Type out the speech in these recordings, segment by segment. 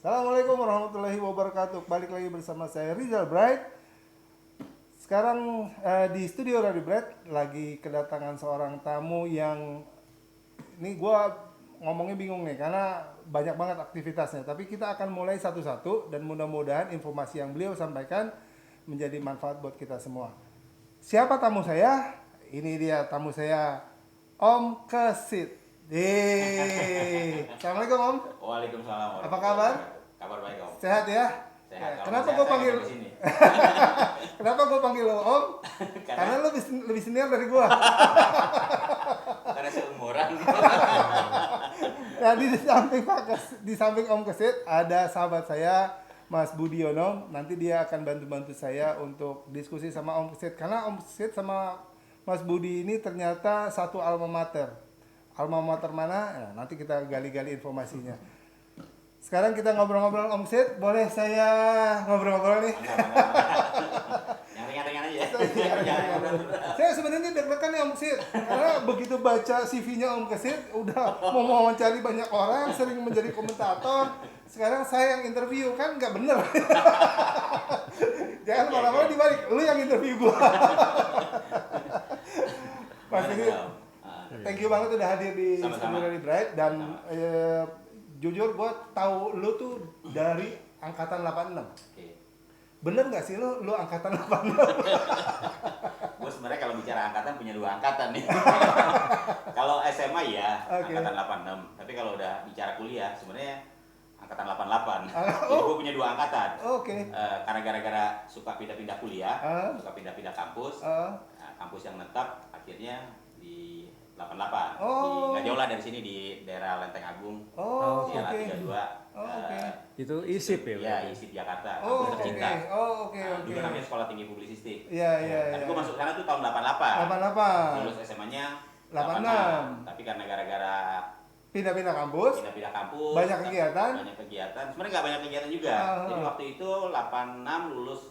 Assalamualaikum warahmatullahi wabarakatuh. Balik lagi bersama saya Rizal Bright. Sekarang di studio Radio Bright lagi kedatangan seorang tamu yang ini gue ngomongnya bingung nih karena banyak banget aktivitasnya. Tapi kita akan mulai satu-satu dan mudah-mudahan informasi yang beliau sampaikan menjadi manfaat buat kita semua. Siapa tamu saya? Ini dia tamu saya, Om Kesit. Assalamualaikum Om. Waalaikumsalam. Apa kabar? Kabar baik Om. Sehat ya? Sehat. Kenapa gue panggil? Kenapa gue panggil lo Om? Karena lo lebih senior dari gue. Karena seumuran. Nah di samping Om Kesit ada sahabat saya Mas Budiono. Nanti dia akan bantu saya untuk diskusi sama Om Kesit. Karena Om Kesit sama Mas Budi ini ternyata satu alma mater. Alma mater mana? Nah, nanti kita gali-gali informasinya. Sekarang kita ngobrol-ngobrol Om Kesit. Boleh saya ngobrol-ngobrol nih? Yang ringan-ringan aja. Saya sebenarnya deg-degan nih Om Kesit. Karena begitu baca CV-nya Om Kesit, udah mau mewawancari banyak orang, sering menjadi komentator. Sekarang saya yang interview, kan nggak bener. Jangan malah-malah dibalik, lu yang interview gua. Mas ini, thank you banget udah hadir di Studio Radio Bright. Dan jujur gue tahu lu tuh dari angkatan 86. Bener nggak sih lu angkatan 86? Gue sebenarnya kalau bicara angkatan punya dua angkatan nih. Kalau SMA ya angkatan 86. Tapi kalau udah bicara kuliah sebenarnya angkatan 88. Jadi gue punya dua angkatan. Karena gara-gara suka pindah-pindah kuliah, suka pindah-pindah kampus. Kampus yang menetap akhirnya di 88. Nggak jauh lah dari sini di daerah Lenteng Agung. Di LA32. Itu ISIP ya? Iya, ISIP Jakarta. Kampus tercinta. Dulu namanya Sekolah Tinggi Publisistik. Iya. Tapi gue masuk sana tuh tahun 88. 88. Lulus SMA-nya 86. Tapi karena gara-gara pindah-pindah kampus. Banyak kegiatan. Sebenarnya nggak banyak kegiatan juga. Jadi waktu itu 86 lulus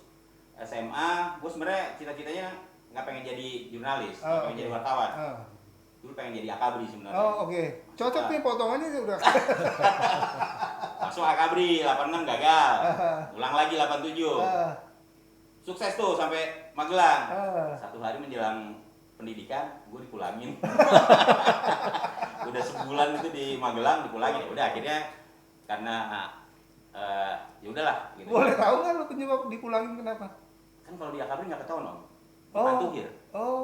SMA. Gue sebenarnya cita-citanya nggak pengen jadi jurnalis, nggak pengen jadi wartawan. Dulu pengen jadi akabri sebenarnya. Cocok nih potongannya udah. Masuk akabri 86 gagal. Ulang lagi 87. Sukses tuh sampai Magelang. Satu hari menjelang pendidikan, gue dipulangin. Udah sebulan itu di Magelang dipulangin. Udah akhirnya karena ya udahlah gitu. Boleh tahu nggak lu penyebab dipulangin kenapa? Kan kalau di akabri nggak ketahuan Om. Dipantuhir.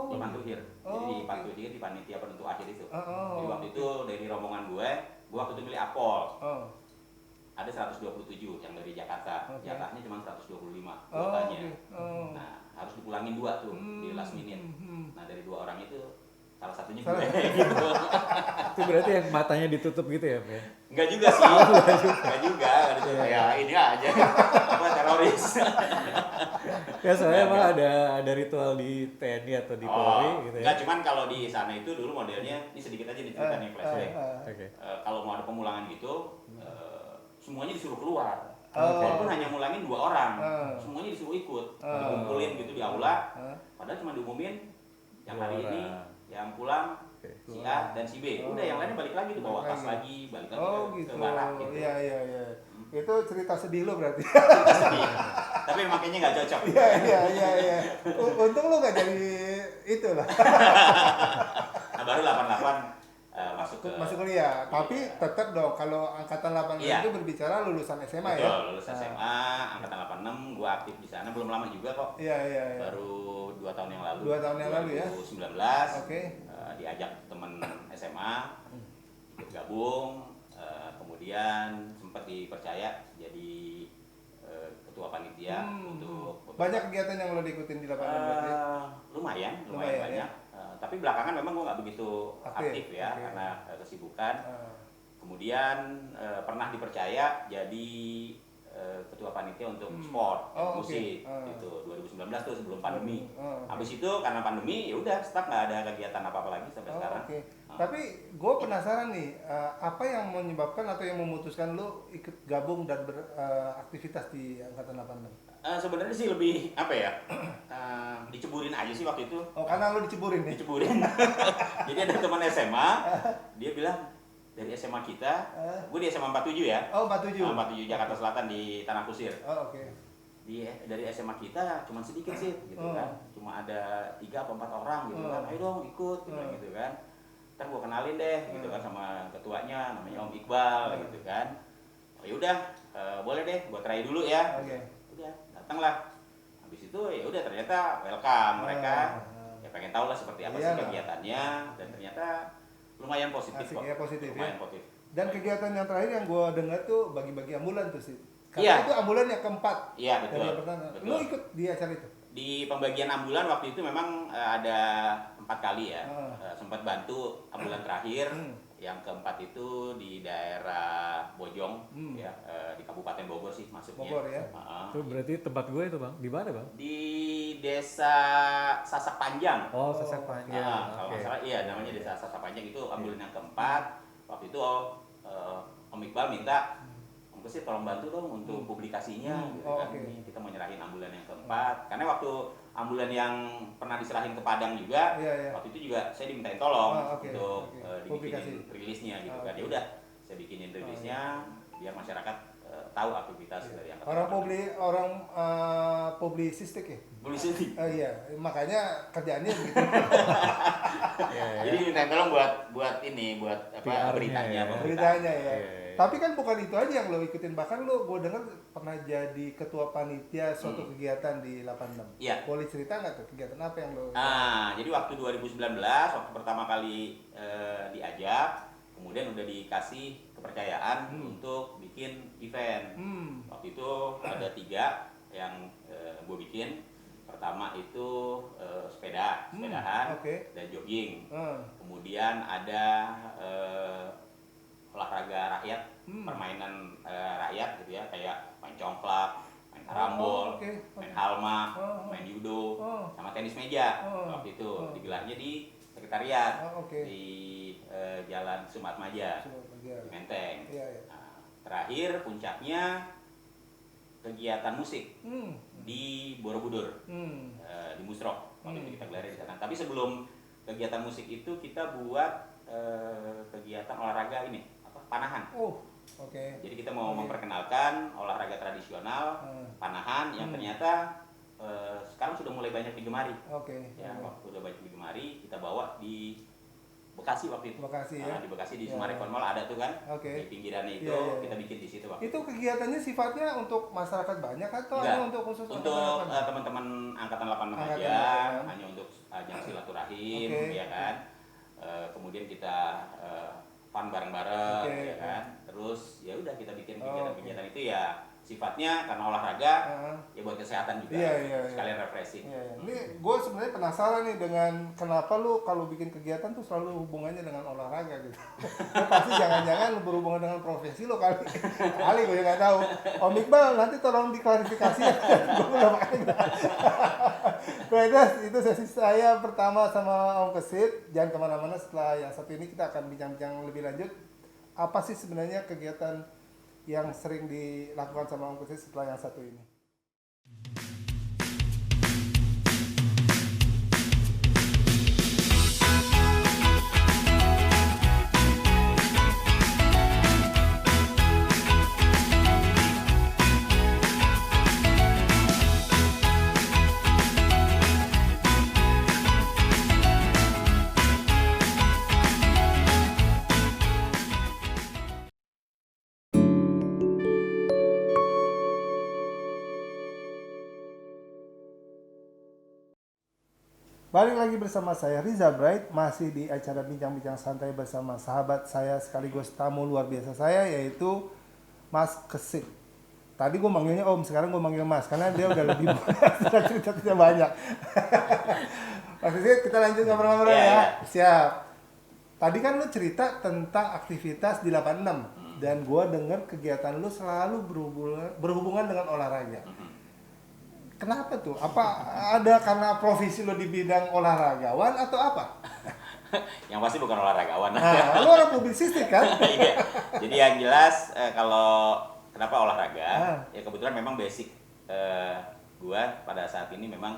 Dipantuhir. Jadi dipantuhir di panitia penentu akhir itu. Jadi waktu itu dari rombongan gue waktu itu milih Apol. Ada 127 yang dari Jakarta. Jatahnya cuma 125 kuotanya. Nah, harus dipulangin 2 tuh di last minute. Nah, dari 2 orang itu salah satunya gue gitu. Itu berarti yang matanya ditutup gitu ya, Pak? Enggak juga sih. Enggak juga. Ya ini aja. Apa teroris. Ya soalnya emang ada ritual di TNI atau di Polri gitu ya. Enggak, cuman kalau di sana itu dulu modelnya, ini sedikit aja diceritakan flashback. Kalau mau ada pemulangan gitu, semuanya disuruh keluar. Walaupun hanya mulangin 2 orang, semuanya disuruh ikut. Dikumpulin gitu di aula. Padahal cuma diumumin yang hari ini yang pulang si A dan si B. Udah yang lainnya balik lagi tuh bawa tas lagi, balik lagi ke barak gitu. Iya. Itu cerita sedih lo berarti. Tapi makanya nggak cocok. Iya. Untung lo nggak jadi itu lah. Nah, baru 88 masuk kuliah. Tapi tetap dong kalau angkatan 86 itu berbicara lulusan SMA. Betul, ya. Lulusan SMA angkatan 86, gua aktif di sana belum lama juga kok. Iya. Baru 2 tahun yang lalu. 2 tahun yang lalu ya. 2019. Diajak temen SMA ikut gabung, kemudian sempat dipercaya jadi ketua panitia untuk banyak kegiatan yang lo diikutin di 86 lumayan banyak. Ya? Tapi belakangan memang gue nggak begitu aktif ya karena kesibukan. Kemudian pernah dipercaya jadi ketua panitia untuk sport, musik gitu 2019 tuh sebelum pandemi. Habis itu karena pandemi ya udah stuck, nggak ada kegiatan apa-apa lagi sampai sekarang. Tapi gue penasaran nih, apa yang menyebabkan atau yang memutuskan lo ikut gabung dan beraktivitas di angkatan 86? Sebenarnya sih lebih apa ya? Diceburin aja sih waktu itu. Karena lo diceburin nih. Diceburin. Jadi ada teman SMA, dia bilang, dari SMA kita, gue di SMA 47 ya. Oh, 47. 47 Jakarta Selatan di Tanah Kusir. Oh, oke. Dari SMA kita cuma sedikit sih gitu kan. Cuma ada 3 atau 4 orang gitu kan. Ayo dong ikut gitu kan. Ntar gue kenalin deh gitu kan sama ketuanya namanya Om Iqbal gitu kan. Oh yaudah, boleh deh gue try dulu ya. Udah, datanglah. Habis itu ya udah ternyata welcome mereka. Ya pengen tahu lah seperti apa sih kegiatannya dan ternyata lumayan positif kok. Ya, positif lumayan ya. positif. Dan kegiatan yang terakhir yang gue dengar tuh bagi-bagi ambulan tuh sih. Iya. Karena itu ambulan yang keempat. Iya betul. Dari yang pertama. Betul. Lu ikut di acara itu? Di pembagian ambulan waktu itu memang ada 4 kali ya. Sempat bantu ambulan terakhir. Yang keempat itu di daerah Bojong ya, di Kabupaten Bogor sih masuknya. Bogor ya. Itu berarti tempat gue itu bang, di mana bang? Di desa Sasak Panjang. Oh, Sasak Panjang. Kalau nggak salah iya namanya desa Sasak Panjang itu ambulan yang keempat. Waktu itu Om Iqbal minta Om Kesit tolong bantu dong untuk publikasinya gitu kan. Ini kita mau nyerahin ambulan yang keempat. Karena waktu ambulan yang pernah diserahin ke Padang juga, waktu itu juga saya dimintain tolong untuk dibikinin rilisnya gitu kan. Ya udah, saya bikinin rilisnya biar masyarakat tahu aktivitas dari angkatan. Orang publisistik ya? Publisistik. Iya, makanya kerjaannya begitu. Jadi dimintain tolong buat ini, buat apa beritanya. Beritanya ya. Tapi kan bukan itu aja yang lo ikutin, bahkan lo gue dengar pernah jadi ketua panitia suatu kegiatan di 86. Iya. Boleh cerita nggak tuh kegiatan apa yang lo? Jadi waktu 2019 waktu pertama kali diajak, kemudian udah dikasih kepercayaan untuk bikin event. Waktu itu ada 3 yang gue bikin. Pertama itu sepedahan dan jogging. Kemudian ada olahraga rakyat, permainan rakyat gitu ya, kayak main congklak, main karambol, main halma, main judo, sama tenis meja. Waktu itu digelarnya di sekretariat di Jalan Sumatmaja, di Menteng. Nah, terakhir puncaknya kegiatan musik di Borobudur, di Musrok. Waktu itu kita gelarnya di sana. Tapi sebelum kegiatan musik itu kita buat kegiatan olahraga ini. Panahan. Jadi kita mau memperkenalkan olahraga tradisional panahan yang ternyata sekarang sudah mulai banyak digemari. Waktu udah banyak digemari, kita bawa di Bekasi waktu itu. Di Bekasi di Sumarekon Mall ada tuh kan. Di pinggirannya itu kita bikin di situ waktu itu. Kegiatannya sifatnya untuk masyarakat banyak atau hanya untuk khusus untuk teman-teman angkatan 86 aja, hanya untuk ajang silaturahim ya kan. Kemudian kita fun bareng-bareng ya kan. Terus ya udah kita bikin kegiatan-kegiatan itu ya sifatnya karena olahraga ya buat kesehatan juga. Sekalian refreshing. Ini gue sebenarnya penasaran nih dengan kenapa lu kalau bikin kegiatan tuh selalu hubungannya dengan olahraga gitu. Lu pasti jangan-jangan lu berhubungan dengan profesi lo kali. Kali gue nggak tahu. Om Iqbal nanti tolong diklarifikasi ya. Baik, itu sesi saya pertama sama Om Kesit. Jangan kemana-mana, setelah yang satu ini kita akan bincang-bincang lebih lanjut. Apa sih sebenarnya kegiatan yang sering dilakukan sama Om Kesit setelah yang satu ini? Balik lagi bersama saya Rizal Bright, masih di acara bincang-bincang santai bersama sahabat saya sekaligus tamu luar biasa saya, yaitu Mas Kesit. Tadi gue manggilnya Om, sekarang gue manggil Mas karena dia udah lebih banyak, cerita banyak. Mas Kesit, kita lanjut ngobrol-ngobrol ya. Siap. Tadi kan lu cerita tentang aktivitas di 86 dan gue dengar kegiatan lu selalu berhubungan dengan olahraga. Kenapa tuh? Apa ada karena profesi lo di bidang olahragawan atau apa? Yang pasti bukan olahragawan. Nah, lo orang publisistik kan? Iya. Jadi yang jelas kalau kenapa olahraga? Ya kebetulan memang basic gua pada saat ini memang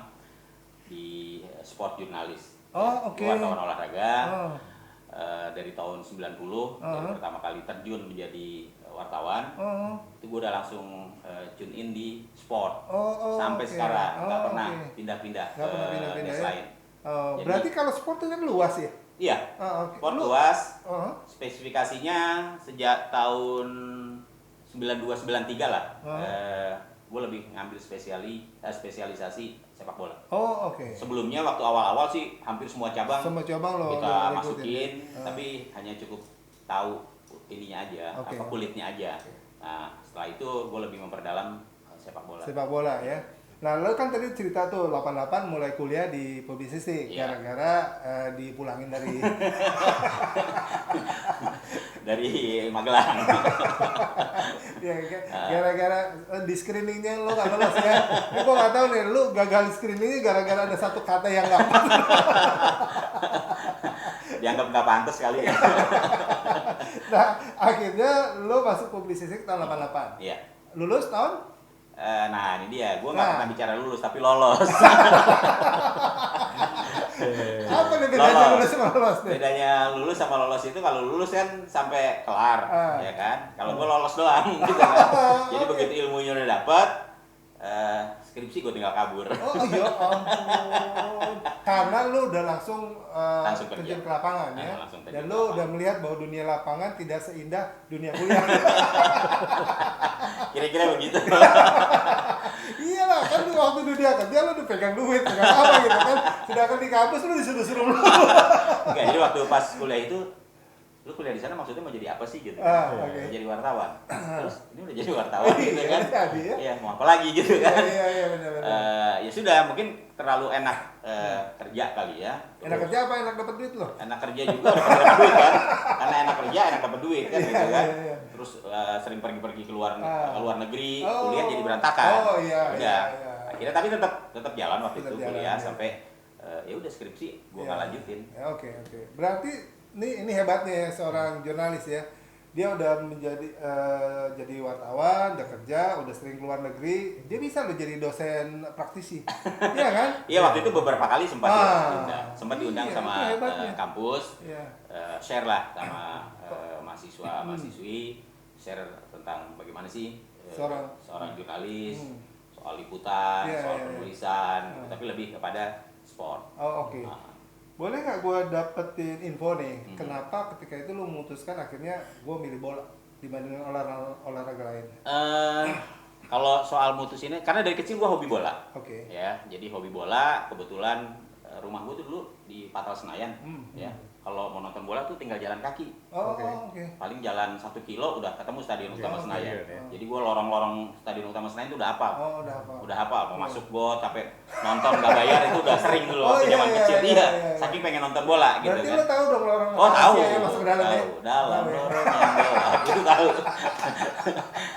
di sport jurnalis. Oh, oke. Wartawan olahraga. dari tahun 90, dari pertama kali terjun menjadi wartawan. Itu gue udah langsung tune in di sport sampai sekarang, nggak pernah pindah-pindah ke desk lain. Jadi, berarti kalau sport itu kan luas ya? Iya, sport luas. Spesifikasinya sejak tahun 92-93 lah. Gue lebih ngambil spesialisasi sepak bola. Sebelumnya waktu awal-awal sih hampir semua cabang lo kita masukin, tapi hanya cukup tahu ininya aja, apa kulitnya aja. Nah, setelah itu gue lebih memperdalam sepak bola. Sepak bola ya. Nah, lo kan tadi cerita tuh 88 mulai kuliah di publisistik, gara-gara dipulangin dari dari Magelang. Ya, gara-gara di screeningnya lo gak lolos ya. Ini gue gak tahu nih, lo gagal di screeningnya gara-gara ada satu kata yang gak pas. Dianggap nggak pantas kali ya. Nah, akhirnya lo masuk publisistik tahun 88. Iya. Lulus tahun? Nah, ini dia. Gue nggak pernah bicara lulus, tapi lolos. Apa nih bedanya lulus sama lolos nih? Bedanya lulus sama lolos itu, kalau lulus kan sampai kelar, ya kan? Kalau gue lolos doang, gitu kan. Jadi begitu ilmunya udah dapet, skripsi gue tinggal kabur. Iya ampun. Karena lu udah langsung terjun ke lapangan ya. Dan lu udah melihat bahwa dunia lapangan tidak seindah dunia kuliah. Kira-kira begitu. Iyalah, kan lu waktu dunia kerja lu udah pegang duit, pegang apa gitu kan. Sedangkan di kampus lu disuruh-suruh lu. Enggak, jadi waktu pas kuliah itu, lu kuliah di sana maksudnya mau jadi apa sih gitu? Jadi wartawan. Terus ini udah jadi wartawan gitu kan? Iya, mau apa lagi gitu kan? Iya, benar. Ya sudah, mungkin terlalu enak kerja kali ya. Enak kerja apa enak dapat duit lo? Enak kerja juga udah dapat duit kan? Karena enak kerja, enak dapat duit kan gitu kan? Terus sering pergi-pergi ke luar negeri, kuliah jadi berantakan. Iya. Akhirnya tapi tetap jalan waktu itu kuliah sampai ya udah skripsi gua nggak lanjutin. Oke. Berarti ini hebatnya ya seorang jurnalis ya. Dia udah menjadi jadi wartawan, udah kerja, udah sering keluar negeri. Dia bisa loh jadi dosen praktisi. Iya kan? Iya, waktu itu beberapa kali sempat diundang sama kampus. Share lah sama mahasiswa-mahasiswi, share tentang bagaimana sih seorang jurnalis, soal liputan, soal penulisan, tapi lebih kepada sport. Oke. Boleh nggak gue dapetin info nih, kenapa ketika itu lu memutuskan akhirnya gue milih bola dibandingin olahraga lain? Kalau soal mutusinnya, karena dari kecil gue hobi bola. Oke. Ya, jadi hobi bola. Kebetulan rumah gue tuh dulu di Patal Senayan. Ya, kalau mau nonton bola tuh tinggal jalan kaki. Oke. Paling jalan 1 kilo udah ketemu Stadion Utama Senayan. Jadi gue lorong-lorong Stadion Utama Senayan itu udah hafal. Udah hafal. Mau masuk got capek nonton nggak bayar itu udah sering dulu waktu zaman kecil. Iya. Saking pengen nonton bola gitu. Berarti kan. lo tahu dong lorong tahu. masuk ke dalam ya? Dalam lorong yang bola. Itu tahu.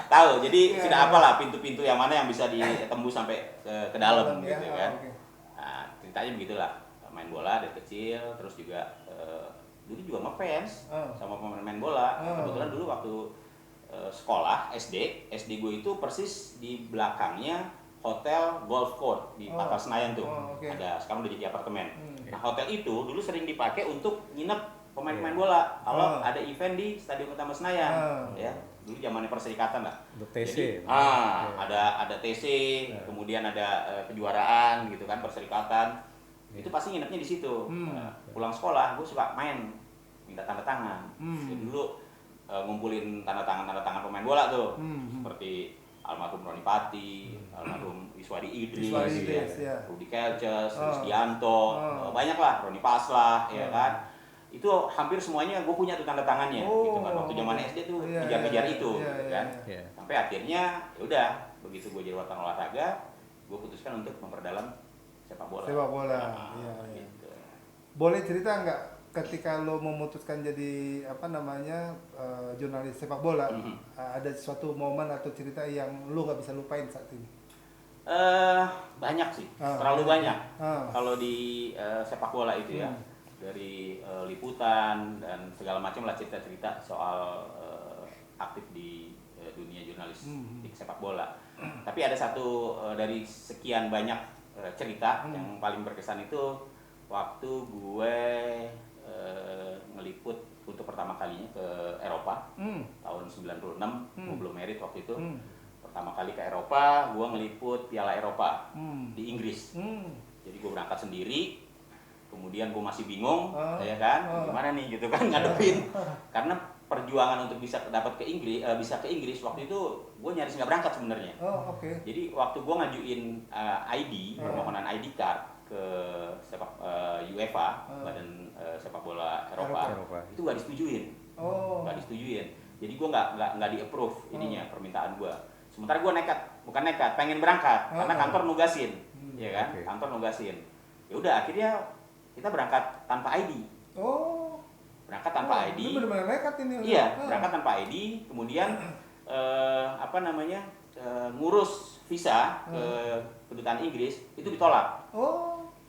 Tahu. Jadi sudah apalah pintu-pintu yang mana yang bisa ditembus sampai ke dalam gitu kan. Nah, ceritanya begitulah. Main bola dari kecil, terus juga dulu juga ngefans sama pemain bola. Kebetulan dulu waktu sekolah SD gue itu persis di belakangnya hotel Golf Court di Patal Senayan tuh. Ada, sekarang udah jadi apartemen. Nah, hotel itu dulu sering dipakai untuk nginep pemain-pemain bola kalau ada event di Stadion Utama Senayan. Ya, dulu zamannya Perserikatan lah. TC. Jadi, ada TC, kemudian ada kejuaraan gitu kan, Perserikatan. Itu pasti nginepnya di situ. Pulang sekolah gue suka main, minta tanda tangan. Jadi dulu ngumpulin tanda tangan pemain bola tuh, seperti almarhum Roni Pati, almarhum Wiswadi Idris, Rudi Kelces, Rusdianto, banyak lah, Roni Paslah, ya kan. Itu hampir semuanya gue punya tuh tanda tangannya, gitu kan. Waktu zaman SD tuh kejar-kejar itu, kan. Sampai akhirnya, ya udah, begitu gue jadi wartawan olahraga, gue putuskan untuk memperdalam sepak bola. Gitu. Boleh cerita nggak ketika lo memutuskan jadi jurnalis sepak bola, ada suatu momen atau cerita yang lo nggak bisa lupain saat ini? Banyak sih, terlalu banyak. Kalau di sepak bola itu ya, dari liputan dan segala macam lah cerita-cerita soal aktif di dunia jurnalistik sepak bola. Tapi ada satu dari sekian banyak cerita yang paling berkesan itu waktu gue ngeliput tahun 96, gue belum merit waktu itu. Pertama kali ke Eropa, gue ngeliput Piala Eropa di Inggris. Jadi gue berangkat sendiri, kemudian gue masih bingung, ya kan, gimana nih gitu kan ngadepin. Karena perjuangan untuk bisa dapat ke Inggris, waktu itu gue nyaris nggak berangkat sebenarnya. Jadi waktu gue ngajuin ID, permohonan ID card ke UEFA, Badan Sepak Bola Eropa, itu nggak disetujuin. Nggak disetujuin. Jadi gue nggak di approve ininya permintaan gue. Sementara gue bukan nekat, pengen berangkat karena kantor nugasin, ya kan? Kantor nugasin. Ya udah akhirnya kita berangkat tanpa ID. Berangkat tanpa ID. Lu benar-benar nekat ini. Iya, berangkat tanpa ID, kemudian ngurus visa ke kedutaan Inggris itu ditolak.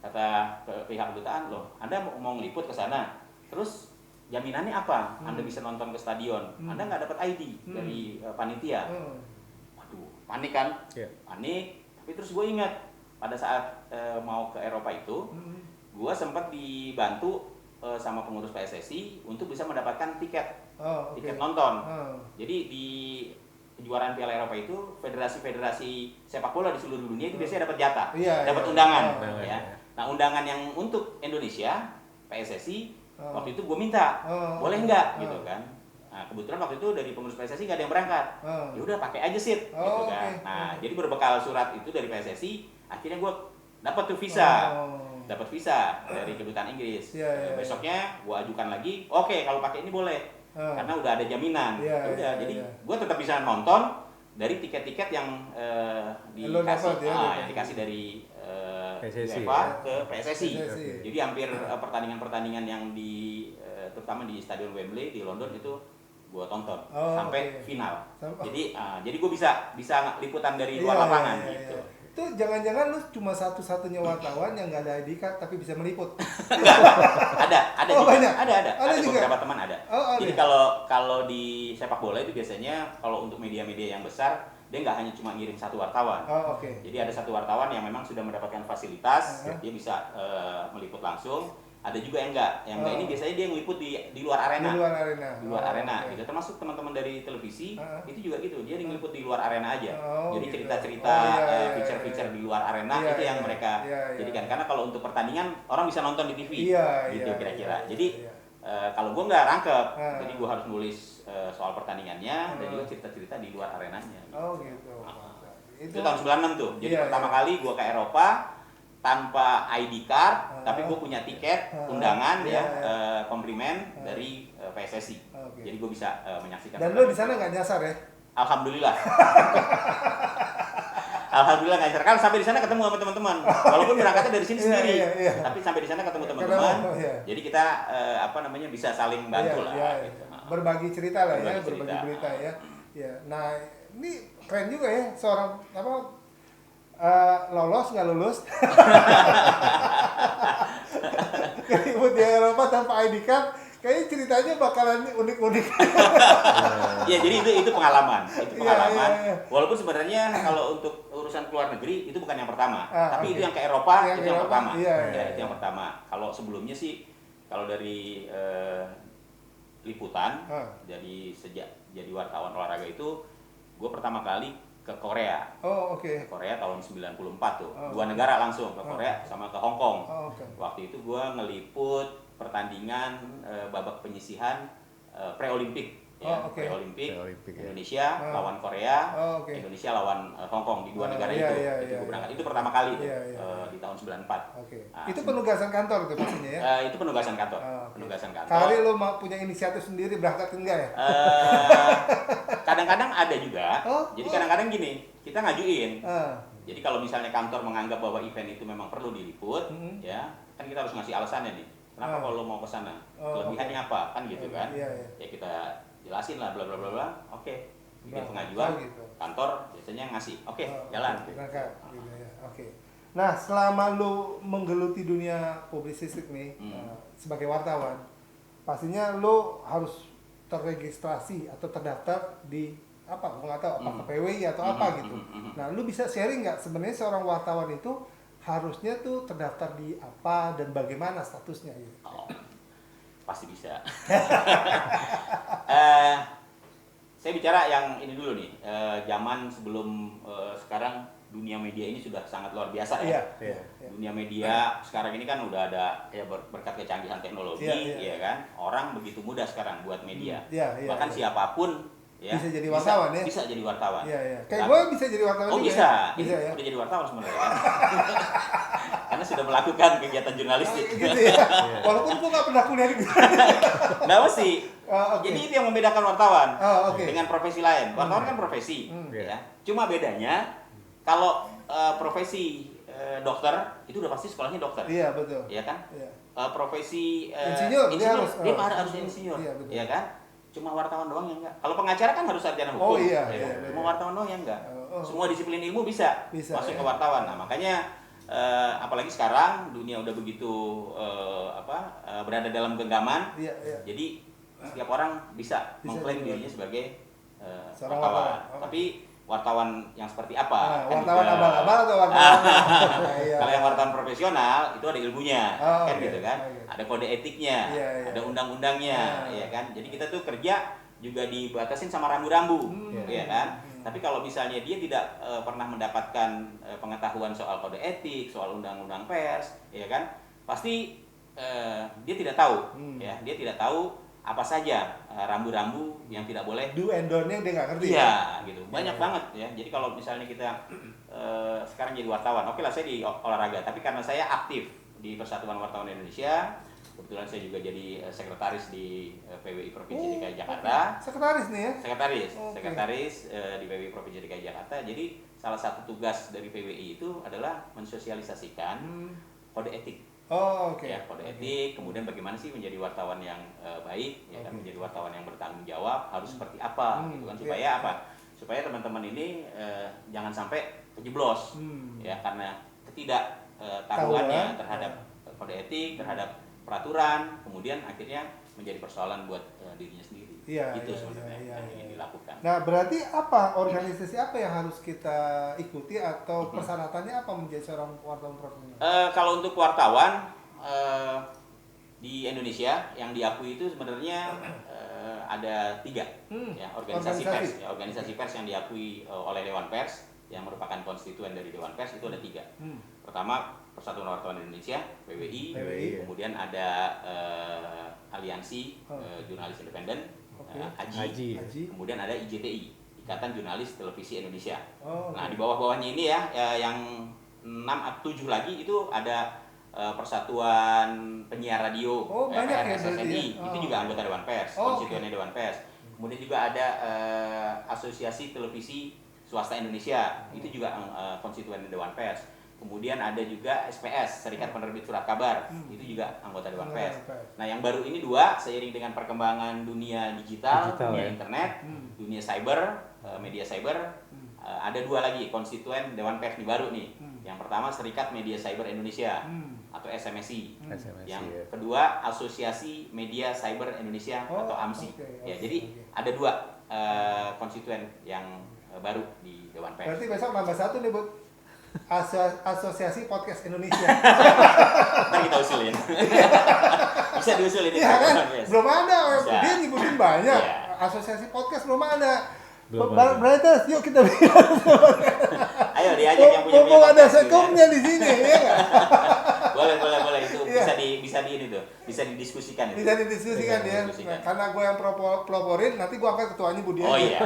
Kata pihak kedutaan, loh, Anda mau ngeliput ke sana, terus jaminannya apa? Anda bisa nonton ke stadion, Anda nggak dapat ID dari panitia. Waduh, panik kan? Panik. Tapi terus gue ingat pada saat mau ke Eropa itu, gue sempat dibantu sama pengurus PSSI untuk bisa mendapatkan tiket nonton. Jadi di kejuaraan Piala Eropa itu federasi-federasi sepak bola di seluruh dunia itu biasanya dapat jatah, dapat undangan. Ya. Nah, undangan yang untuk Indonesia PSSI waktu itu gue minta, boleh nggak gitu kan? Nah, kebetulan waktu itu dari pengurus PSSI nggak ada yang berangkat. Ya udah pakai aja sip, gitu kan. Nah, jadi berbekal surat itu dari PSSI, akhirnya gue dapat tuh visa. Dapat visa dari kedutaan Inggris. Besoknya gue ajukan lagi, oke, kalau pakai ini boleh. Karena udah ada jaminan. Jadi gue tetap bisa nonton dari tiket-tiket yang dikasih dari UEFA ke PSSI. Jadi hampir pertandingan-pertandingan yang terutama di Stadion Wembley di London itu gue tonton sampai final. Jadi gue bisa liputan dari luar lapangan gitu. Itu jangan-jangan lu cuma satu-satunya wartawan yang nggak ada ID card tapi bisa meliput. ada juga. Banyak. Ada juga. beberapa teman ada. Jadi kalau di sepak bola itu biasanya kalau untuk media-media yang besar dia nggak hanya cuma ngirim satu wartawan. Jadi ada satu wartawan yang memang sudah mendapatkan fasilitas, dia bisa meliput langsung. Ada juga yang enggak ini biasanya dia ngeliput di luar arena. Di luar arena gitu. Termasuk teman-teman dari televisi itu juga gitu. Dia ngeliput di luar arena aja. Jadi cerita-cerita feature-feature di luar arena itu yang mereka jadikan. Karena kalau untuk pertandingan orang bisa nonton di TV gitu kira-kira. Jadi kalau gue nggak rangkep, jadi gue harus nulis soal pertandingannya dan juga cerita-cerita di luar arenanya. Gitu. Itu tahun 96 tuh. Jadi pertama kali gue ke Eropa tanpa ID card, tapi gue punya tiket undangan komplimen dari PSSI. Jadi gue bisa menyaksikan. Dan lo di sana nggak nyasar ya? Alhamdulillah. Alhamdulillah nggak nyasar. Kan sampai di sana ketemu sama teman-teman. Walaupun berangkatnya dari sini sendiri, tapi sampai di sana ketemu teman-teman. Jadi kita bisa saling bantu lah. Gitu. Berbagi cerita lah ya, berbagi berita ya. Nah ini keren juga ya seorang lolos nggak lulus keribut di Eropa tanpa ID card, kayaknya ceritanya bakalan unik-unik. Ya jadi itu pengalaman, Walaupun sebenarnya kalau untuk urusan keluar negeri itu bukan yang pertama, tapi itu yang ke Eropa itu yang pertama. Itu yang pertama. Kalau sebelumnya sih kalau dari liputan, sejak jadi wartawan olahraga itu gue pertama kali ke Korea. Ke Korea tahun 94 tuh. Dua negara langsung, ke Korea sama ke Hong Kong. Waktu itu gue ngeliput pertandingan babak penyisihan pre-Olimpik. Pre-Olimpik. Indonesia lawan Korea, Indonesia lawan Hong Kong di dua negara itu. Gue berangkat. Itu pertama kali tuh, di tahun 94. Nah, itu penugasan kantor tuh pastinya ya? Itu penugasan kantor. Kali lo mau punya inisiatif sendiri berangkat enggak ya? Kadang-kadang ada juga. Jadi kadang-kadang gini, kita ngajuin. Jadi kalau misalnya kantor menganggap bahwa event itu memang perlu diliput, ya kan kita harus ngasih alasannya nih. Kenapa kalau lo mau ke sana? Kelebihannya apa? Kan gitu kan? Ya kita jelasin lah bla bla bla bla. Oke. Bikin pengajuan. Kantor biasanya ngasih. Oke, jalan. Nah, selama lu menggeluti dunia publisistik nih sebagai wartawan, pastinya lu harus terregistrasi atau terdaftar di apa? Gue nggak tahu apa KPWI atau apa gitu. Nah, lu bisa sharing nggak sebenarnya seorang wartawan itu harusnya tuh terdaftar di apa dan bagaimana statusnya gitu? Pasti bisa. Saya bicara yang ini dulu nih, zaman sebelum sekarang dunia media ini sudah sangat luar biasa ya. Iya. Dunia media sekarang ini kan udah ada ya berkat kecanggihan teknologi, ya kan. Orang begitu mudah sekarang buat media. Bahkan siapapun ya bisa jadi wartawan ya. Bisa jadi wartawan. Iya. Kayak gue bisa jadi wartawan juga. Bisa Ya? Udah jadi wartawan sebenarnya kan. Karena sudah melakukan kegiatan jurnalistik. Gitu ya. Walaupun gue nggak pernah kuliah di Nggak mesti. Jadi itu yang membedakan wartawan dengan profesi lain. Wartawan kan profesi, ya. Cuma bedanya kalau profesi dokter itu udah pasti sekolahnya dokter. Iya betul. Iya kan? Iya. Profesi insinyur dia harus insinyur. Iya kan? Cuma wartawan doang yang enggak. Kalau pengacara kan harus sarjana hukum. Iya. Cuma wartawan doang yang enggak. Semua disiplin ilmu bisa masuk ke wartawan. Nah makanya apalagi sekarang dunia udah begitu berada dalam genggaman. Jadi setiap orang bisa mengklaim dirinya sebagai wartawan. Tapi wartawan yang seperti apa? Wartawan abal-abal atau wartawan? Kalau yang wartawan profesional itu ada ilmunya, kan gitu kan? Ada kode etiknya, ada undang-undangnya, ya kan? Jadi kita tuh kerja juga dibatasin sama rambu-rambu, ya kan? Tapi kalau misalnya dia tidak pernah mendapatkan pengetahuan soal kode etik, soal undang-undang pers, ya kan? Pasti dia tidak tahu, ya. Dia tidak tahu apa saja rambu-rambu yang tidak boleh. Do and don't-nya dia nggak ngerti. Iya, gitu. Banyak banget ya. Jadi kalau misalnya kita sekarang jadi wartawan, oke lah saya di olahraga, tapi karena saya aktif di Persatuan Wartawan Indonesia, kebetulan saya juga jadi sekretaris di PWI Provinsi DKI Jakarta. Sekretaris nih ya? Sekretaris di PWI Provinsi DKI Jakarta. Jadi salah satu tugas dari PWI itu adalah mensosialisasikan kode etik. Ya, kode etik, kemudian bagaimana sih menjadi wartawan yang baik, ya kan, menjadi wartawan yang bertanggung jawab, harus seperti apa, gitu kan, supaya apa? Supaya teman-teman ini jangan sampai kejeblos, ya, karena ketidaktahuannya terhadap kode etik, terhadap peraturan, kemudian akhirnya menjadi persoalan buat dirinya sendiri. Itu sebenarnya yang ingin dilakukan. Nah, berarti apa organisasi apa yang harus kita ikuti atau persyaratannya apa menjadi seorang wartawan profesional? Kalau untuk wartawan di Indonesia yang diakui itu sebenarnya ada 3 ya, organisasi pers. Ya, organisasi pers yang diakui oleh Dewan Pers yang merupakan konstituen dari Dewan Pers itu ada 3. Pertama Persatuan Wartawan Indonesia (PWI), kemudian ada Aliansi Jurnalis Independen (AJI), kemudian ada IJTI, Ikatan Jurnalis Televisi Indonesia. Nah di bawah-bawahnya ini ya yang 6 atau 7 lagi itu ada Persatuan Penyiar Radio (PRSSNI), itu juga anggota Dewan Pers, konstituennya Dewan Pers. Kemudian juga ada Asosiasi Televisi Swasta Indonesia, itu juga konstituen Dewan Pers. Kemudian ada juga SPS, Serikat Penerbit Surat Kabar, itu juga anggota Dewan Pers. Nah yang baru ini 2, seiring dengan perkembangan dunia digital dunia internet, dunia cyber, media cyber, ada 2 lagi konstituen Dewan Pers nih baru nih. Yang pertama Serikat Media Cyber Indonesia atau SMSI. Yang kedua Asosiasi Media Cyber Indonesia atau AMSI. Ya, jadi ada 2 konstituen yang baru di Dewan Pers. Berarti besok nambah 1 nih, Bu. Asosiasi Podcast Indonesia. Ntar kita usulin. Bisa diusulin. Iya kan? Belum ada. Dia nyebutin banyak. Asosiasi podcast belum ada. Brothers, yuk kita bikin. Ayo diajak yang punya podcast. Ada sekumnya di sini, ya nggak? Boleh itu bisa di ini tuh, bisa didiskusikan. Bisa didiskusikan ya. Nah, karena gue yang peloporin, nanti gue angkat ketuanya Budi. Oh iya,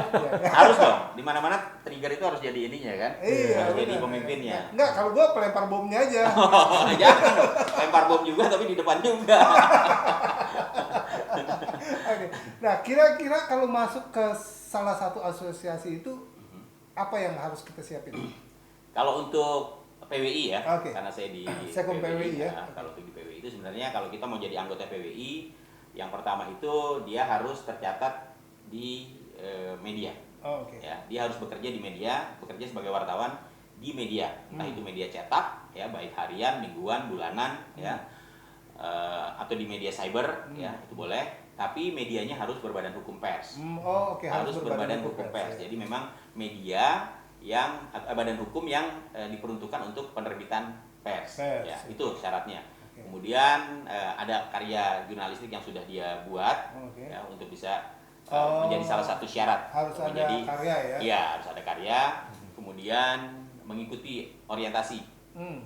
harus dong. Di mana-mana trigger itu harus jadi ininya kan? Iya. Harus jadi pemimpinnya. Enggak, kalau gue pelempar bomnya aja. Jangan dong, lempar bom juga tapi di depan juga. Oke. Nah, kira-kira kalau masuk ke salah satu asosiasi itu apa yang harus kita siapin? Kalau untuk PWI ya, karena saya di PWI ya. Kalau di PWI itu sebenarnya kalau kita mau jadi anggota PWI, yang pertama itu dia harus tercatat di media. Ya, dia harus bekerja di media, bekerja sebagai wartawan di media, entah itu media cetak, ya baik harian, mingguan, bulanan, ya, atau di media cyber, ya itu boleh. Tapi medianya harus berbadan hukum pers. Harus berbadan hukum pers. Jadi memang media yang badan hukum yang diperuntukkan untuk penerbitan pers. Ya, itu syaratnya. Kemudian ada karya jurnalistik yang sudah dia buat ya untuk bisa menjadi salah satu syarat. Harus ada karya ya? Iya, harus ada karya. Kemudian mengikuti orientasi.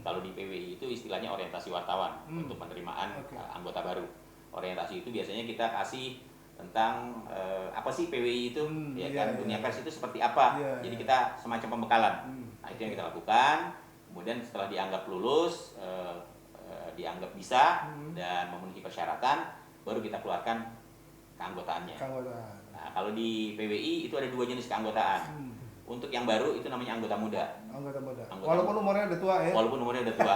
Kalau di PWI itu istilahnya orientasi wartawan untuk penerimaan anggota baru. Orientasi itu biasanya kita kasih tentang apa sih PWI itu, dunia pers itu seperti apa. Jadi kita semacam pembekalan. Nah, itu yang kita lakukan. Kemudian setelah dianggap lulus, dianggap bisa dan memenuhi persyaratan, baru kita keluarkan keanggotaannya. Nah, kalau di PWI itu ada 2 jenis keanggotaan. Untuk yang baru itu namanya anggota muda. Walaupun umurnya udah tua ya? Walaupun umurnya udah tua.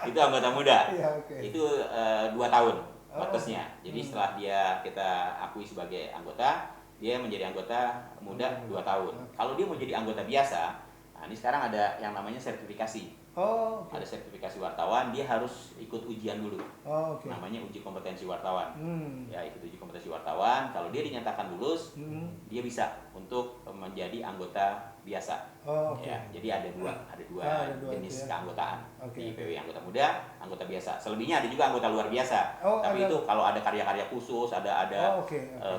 Itu anggota muda. Itu 2 tahun batasnya. Jadi setelah kita akui sebagai anggota, dia menjadi anggota muda 2 tahun. Kalau dia mau jadi anggota biasa, nah ini sekarang ada yang namanya sertifikasi. Ada sertifikasi wartawan, dia harus ikut ujian dulu. Namanya uji kompetensi wartawan. Ya, ikut uji kompetensi wartawan. Kalau dia dinyatakan lulus, dia bisa untuk menjadi anggota biasa. Ya, jadi ada dua jenis keanggotaan di PWI, anggota muda, anggota biasa. Selebihnya ada juga anggota luar biasa. Tapi itu kalau ada karya-karya khusus, ada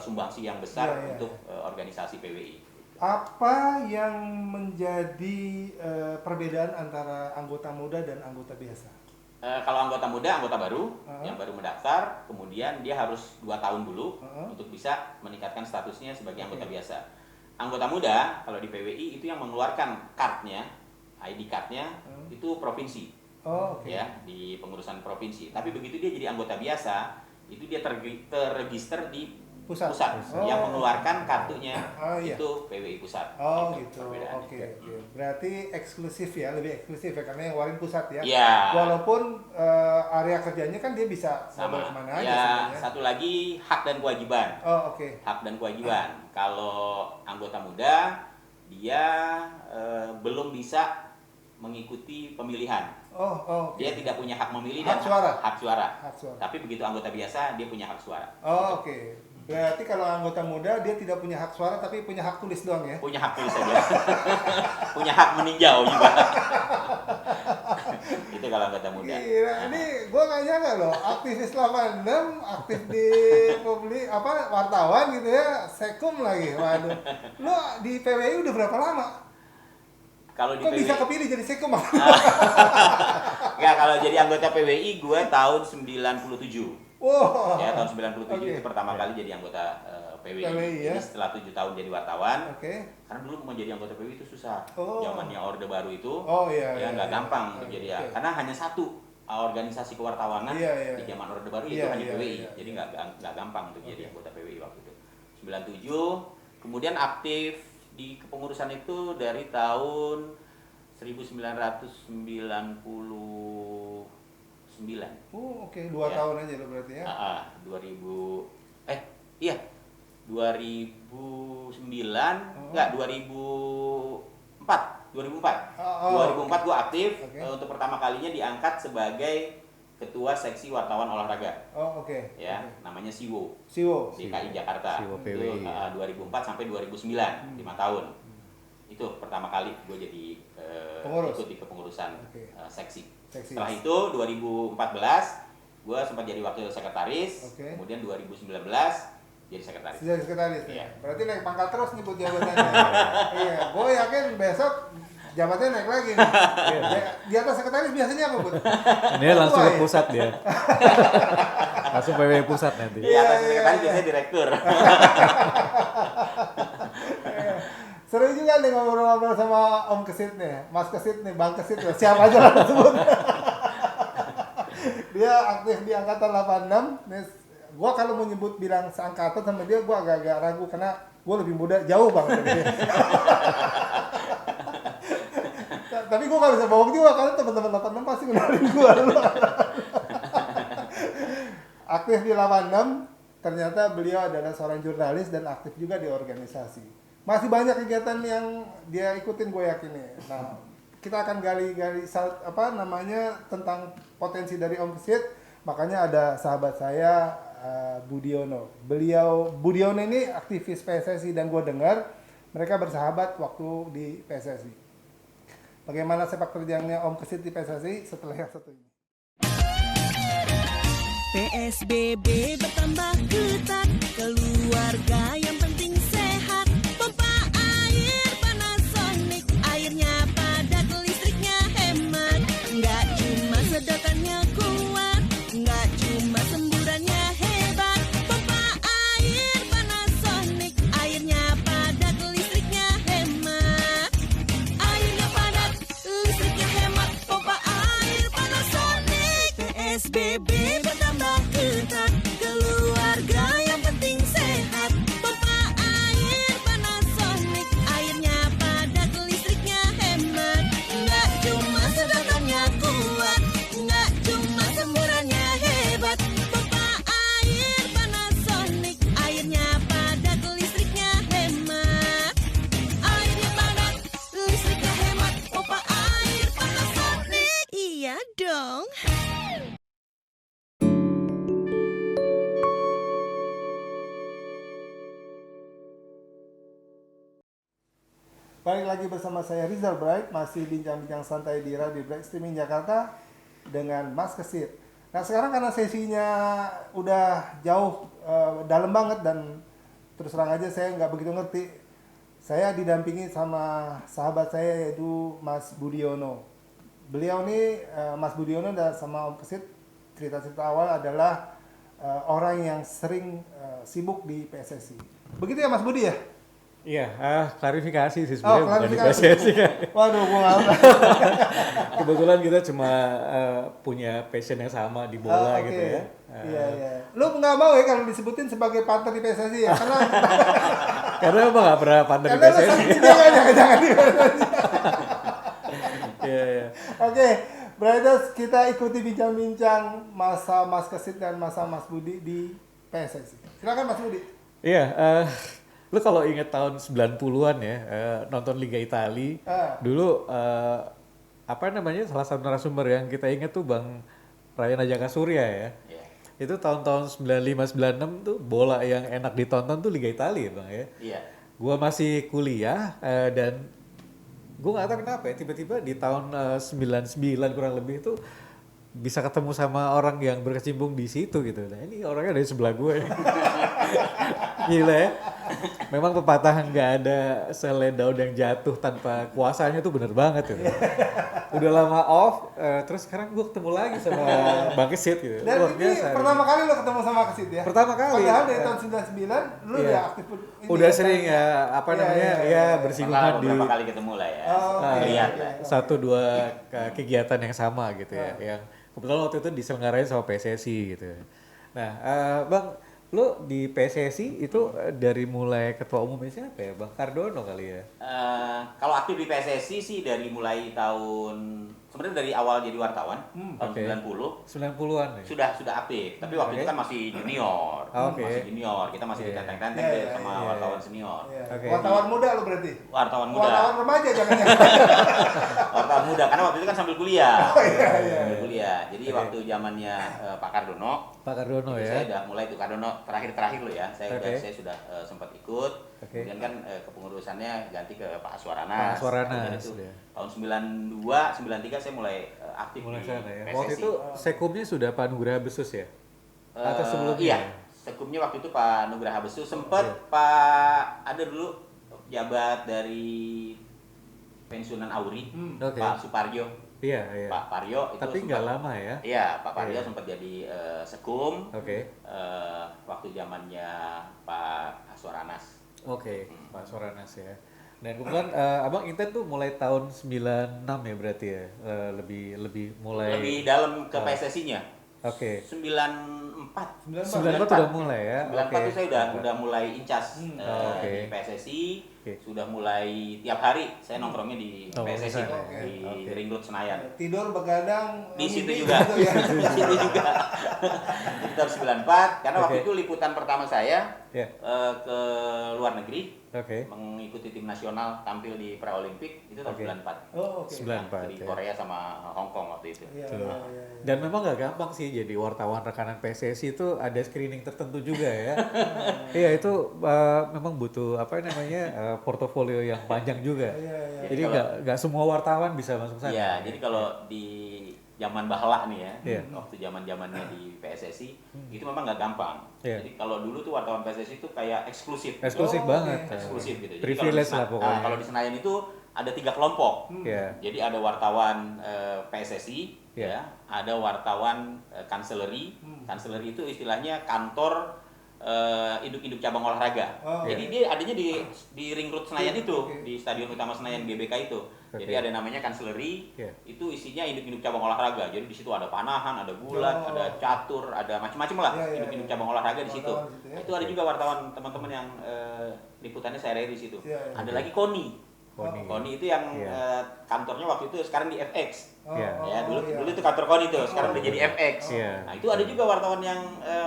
sumbangsi yang besar untuk organisasi PWI. Apa yang menjadi perbedaan antara anggota muda dan anggota biasa? Kalau anggota muda, anggota baru yang baru mendaftar, kemudian dia harus 2 tahun dulu untuk bisa meningkatkan statusnya sebagai anggota biasa. Anggota muda, kalau di PWI itu yang mengeluarkan cardnya, ID cardnya itu provinsi, ya, di pengurusan provinsi. Tapi begitu dia jadi anggota biasa, itu dia terregister di pusat. Yang mengeluarkan kartunya itu PWI pusat. Gitu. Oke. Berarti eksklusif ya, lebih eksklusif ya, karena yang ngeluarin pusat ya. Walaupun area kerjanya kan dia bisa sama kemana aja ya, sebenarnya. satu lagi hak dan kewajiban. Hak dan kewajiban. Kalau anggota muda dia belum bisa mengikuti pemilihan. Dia tidak punya hak memilih dan hak suara. Tapi begitu anggota biasa dia punya hak suara. Berarti kalau anggota muda dia tidak punya hak suara tapi punya hak tulis doang ya? Punya hak tulis saja. Punya hak meninjau juga. Itu kalau anggota muda. Gila, ini gua nggak nyangka loh, aktivis 86, aktif di wartawan gitu ya, sekum lagi. Waduh. Lo di PWI udah berapa lama? Kalau di Kok PWI bisa kepilih jadi sekum? Enggak, kalau jadi anggota PWI gua tahun 97. Ya, tahun 97 itu pertama kali jadi anggota PWI. Jadi setelah 7 tahun jadi wartawan. Karena dulu mau jadi anggota PWI itu susah. Zamannya Orde Baru itu. Nggak gampang untuk jadi karena hanya satu organisasi kewartawanan di zaman Orde Baru itu hanya PWI. Jadi nggak gampang untuk jadi anggota PWI waktu itu. 97, kemudian aktif di kepengurusan itu dari tahun 1999. 2 tahun aja lo berarti ya? 2009, enggak, 2004. 2004 gua aktif, untuk pertama kalinya diangkat sebagai ketua seksi wartawan olahraga. Namanya SIWO. DKI Jakarta. Itu 2004 sampai 2009, 5 tahun. Itu pertama kali gue jadi ikut di kepengurusan seksi. Setelah itu 2014 gue sempat jadi wakil sekretaris, kemudian 2019 jadi sekretaris. Berarti naik pangkat terus nih buat jabatannya. Gue yakin besok jabatannya naik lagi nih. Di atas sekretaris biasanya apa, Bud? Ini langsung ke pusat dia. Langsung PWI pusat nanti. Di atas sekretaris biasanya direktur. Seru juga nih ngobrol-ngobrol sama Om Kesit nih, Mas Kesit nih, Bang Kesit, siapa aja lah sebut. Dia aktif di angkatan 86. Nih, gua kalau mau nyebut bilang seangkatan sama dia, gua agak-agak ragu karena gua lebih muda, jauh banget dari dia. Tapi gua gak bisa bohong juga karena teman-teman 86 pasti kenalin gua dulu. Aktif di 86, ternyata beliau adalah seorang jurnalis dan aktif juga di organisasi. Masih banyak kegiatan yang dia ikutin, gue yakin nih. Nah, kita akan gali-gali tentang potensi dari Om Kesit. Makanya ada sahabat saya Budiono. Budiono ini aktivis PSSI dan gue dengar mereka bersahabat waktu di PSSI. Bagaimana sepak terjangnya Om Kesit di PSSI setelah yang satu ini? PSBB bertambah ketat, keluarga yang Balik lagi bersama saya Rizal Bright, masih bincang-bincang santai di Radio Bright Streaming Jakarta dengan Mas Kesit. Nah sekarang karena sesinya udah jauh dalam banget dan terus terang aja saya nggak begitu ngerti. Saya didampingi sama sahabat saya yaitu Mas Budiono. Beliau nih Mas Budiono dan sama Om Kesit cerita-cerita awal adalah orang yang sering sibuk di PSSI. Begitu ya Mas Budi ya? Iya, klarifikasi sih sebenarnya bukan di klarifikasi. PSSI. Waduh, gua nggak. Kebetulan kita cuma punya passion yang sama di bola Oke. gitu ya. Iya, iya. Lu nggak mau ya kalau disebutin sebagai partner di PSSI ya? Karena emang nggak pernah partner di karena lu PSSI. sakit jangan di PSSI. Iya, iya. Oke, Brothers, kita ikuti bincang-bincang masa Mas Kesit dan masa Mas Budi di PSSI. Silakan Mas Budi. Iya, lu kalau inget tahun 90-an ya, nonton Liga Italia, dulu apa namanya salah satu narasumber yang kita inget tuh Bang Ryan Ajaka Surya ya. Iya. Itu tahun-tahun 95-96 tuh bola yang enak ditonton tuh Liga Italia Bang ya. Iya. Gua masih kuliah dan gua nggak tahu kenapa ya tiba-tiba di tahun 99 kurang lebih itu bisa ketemu sama orang yang berkecimpung di situ gitu. Nah ini orangnya dari sebelah gue. Gila ya. Memang pepatah nggak ada selai daun yang jatuh tanpa kuasanya tuh bener banget gitu. Udah lama off, terus sekarang gue ketemu lagi sama Bang Kesit gitu. Dan Luar ini biasa. pertama kali lo ketemu sama Kesit ya? Pertama kali. Padahal dari tahun 99 lu Iya. udah aktif ini Udah ya, sering ya apa Iya, namanya iya, ya iya. bersinggungan di Beberapa kali ketemu lah ya. Oh, oke. Lihat lah. satu dua kegiatan yang sama gitu ya, yang kebetulan waktu itu diselenggarain sama PSSI gitu. Nah, Bang, lu di PSSI itu dari mulai ketua umumnya siapa ya, Bang Cardono kali ya? Kalau aktif di PSSI sih dari mulai tahun sebenarnya dari awal jadi wartawan tahun Oke. 90 90-an ya? sudah aktif. Tapi waktu itu kan masih junior. Oke. Masih junior. Kita masih Iya. ditenteng-tenteng Iya, deh iya, sama iya, wartawan senior. Iya. Oke. Wartawan muda lo berarti? Wartawan muda. Wartawan remaja jangan-jangan. Wartawan muda karena waktu itu kan sambil kuliah. Oh, iya, iya. Sambil kuliah. Jadi Oke. waktu zamannya Pak Cardono, Pak Cardono itu ya? saya udah mulai tuh Cardono terakhir loh ya. Saya Oke. sudah sempat ikut. Oke. Kemudian kan kepengurusannya ganti ke Pak Pak Aswaranas. Aswaranas, Kemudian itu ya. tahun 92, 93 saya mulai aktif Mulai di sana ya. PSSI. Waktu itu Sekumnya sudah Pak Nugraha Besus ya? Atau sebelumnya? Iya, sekumnya waktu itu Pak Nugraha Besu sempat Iya. Pak ada dulu jabat dari pensiunan Auri, Oke. Pak Suparjo, Iya, iya. Pak Parjo itu Tapi sempat- nggak lama ya? Iya, Pak Parjo Iya. sempat jadi sekum Oke. waktu zamannya Pak Aswaranas. Oke, Pak Soranas ya. Dan kebetulan Abang Inten tuh mulai tahun 96 ya berarti ya. Lebih mulai. Lebih dalam ke PSSI-nya. Oke. 94. 94 udah mulai ya. 94 Oke. tuh saya udah mulai incas Oke. di PSSI. Oke. Sudah mulai tiap hari saya nongkrongnya di Oh, PSSI di sana, ya. di Oke. Ring Road Senayan. Tidur begadang Di situ mimpi juga. gitu ya. Di situ juga. Di tahun 94 karena waktu Oke. itu liputan pertama saya Ya. ke luar negeri Oke. mengikuti tim nasional tampil di Praolimpik itu tahun Oke. 94. Oh, oke. 94 Di ya. Korea sama Hong Kong waktu itu. Iya, Tuh. iya, iya. Dan memang nggak gampang sih jadi wartawan rekanan PSSI itu ada screening tertentu juga ya. Iya itu memang butuh apa namanya portofolio yang panjang juga. Iya, iya. Jadi nggak semua wartawan bisa masuk sana. Iya, jadi kalau di zaman bahla nih ya, Iya. waktu zaman-zamannya di PSSI itu memang nggak gampang. Iya. Jadi kalau dulu tuh wartawan PSSI itu kayak eksklusif. Eksklusif Oh, banget. oke. Eksklusif gitu. Jadi Privilege kalau lah di pokoknya. kalau di Senayan itu ada 3 kelompok. Iya. Jadi ada wartawan PSSI, Iya. ya, ada wartawan kanseleri. Kanseleri itu istilahnya kantor induk-induk cabang olahraga. Oh, Jadi dia adanya di Ring Road Senayan itu, Oke. di Stadion Utama Senayan GBK itu. Jadi Oke. ada namanya kanseleri, Iya. itu isinya induk-induk cabang olahraga. Jadi di situ ada panahan, ada gulat, Oh. ada catur, ada macam-macam lah Iya, iya, induk-induk iya. cabang olahraga di situ. Wartawan di situ ya. Itu ada juga wartawan teman-teman yang liputannya sehari-hari di situ. Iya, iya. Ada lagi KONI. Koni. KONI itu yang Iya. kantornya waktu itu sekarang di FX. Oh, Iya. Ya, dulu iya. dulu itu kantor KONI tuh, sekarang udah jadi FX. Iya. Nah, itu ada juga wartawan yang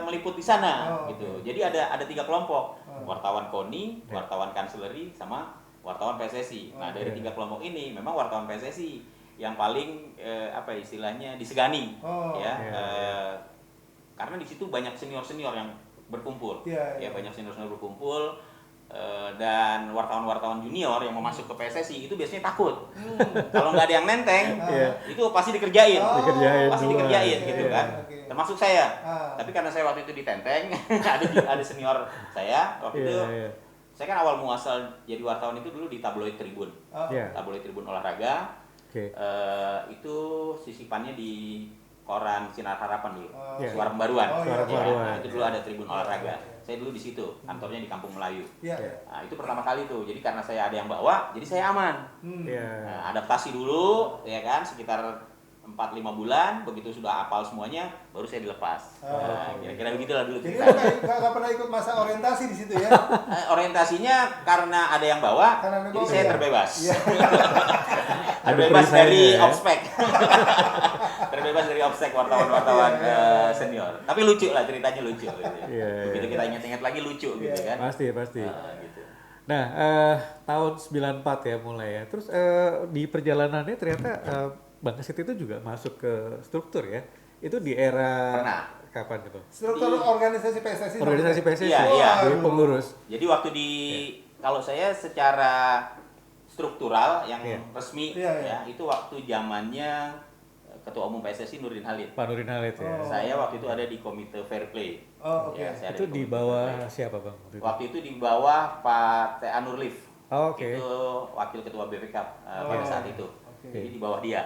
meliput di sana Oh, gitu. Jadi ada 3 kelompok. Wartawan KONI, wartawan kanseleri sama wartawan PSSI. Nah, dari Iya. 3 kelompok ini memang wartawan PSSI yang paling apa istilahnya disegani Oh, ya. iya. Karena di situ banyak senior-senior yang berkumpul. Iya, iya. Ya, banyak senior-senior berkumpul. dan wartawan-wartawan junior yang mau masuk ke PSSI itu biasanya takut. Kalau nggak ada yang nenteng, itu pasti dikerjain. Pasti duluan. dikerjain gitu kan. Oke. Termasuk saya. Tapi karena saya waktu itu ditenteng, ada senior saya waktu itu. Saya kan awal muasal jadi wartawan itu dulu di tabloid Tribun. Tabloid Tribun olahraga. Itu sisipannya di koran Sinar Harapan dulu. Suara Pembaruan. Nah, itu dulu ada Tribun olahraga. Saya dulu di situ, kantornya di Kampung Melayu. Nah, itu pertama kali tuh. Jadi karena saya ada yang bawa, jadi saya aman. Nah, adaptasi dulu, ya kan, sekitar 4-5 bulan. Begitu sudah hafal semuanya, baru saya dilepas. Nah, kira-kira begitulah dulu Jadi ceritanya. nggak pernah ikut masa orientasi di situ ya? Orientasinya karena ada yang bawa, Karena ada jadi bawa, saya ya. terbebas. Iya. Terbebas perisainya dari ya. obspek. Terbebas dari obspek wartawan-wartawan senior. Tapi lucu lah, ceritanya lucu. Gitu. Begitu kita ingat-ingat lagi lucu gitu kan. Pasti. Gitu. Nah, tahun 94 ya mulai ya. Terus di perjalanannya ternyata Bang Kesit itu juga masuk ke struktur ya. Itu di era Pernah. kapan gitu? Struktur organisasi PSSI. Organisasi PSSI. Iya. Jadi pengurus. Jadi waktu kalau saya secara struktural yang resmi ya, itu waktu zamannya Ketua Umum PSSI Nurdin Halid. Pak Nurdin Halid ya. Saya waktu itu ada di Komite Fair Play. Oke. Saya ada Itu di Komite bawah Fair Play. siapa Bang? Waktu itu di bawah Pak T. Nurlif. Oke. Itu wakil ketua BPK pada saat itu. Jadi di bawah dia.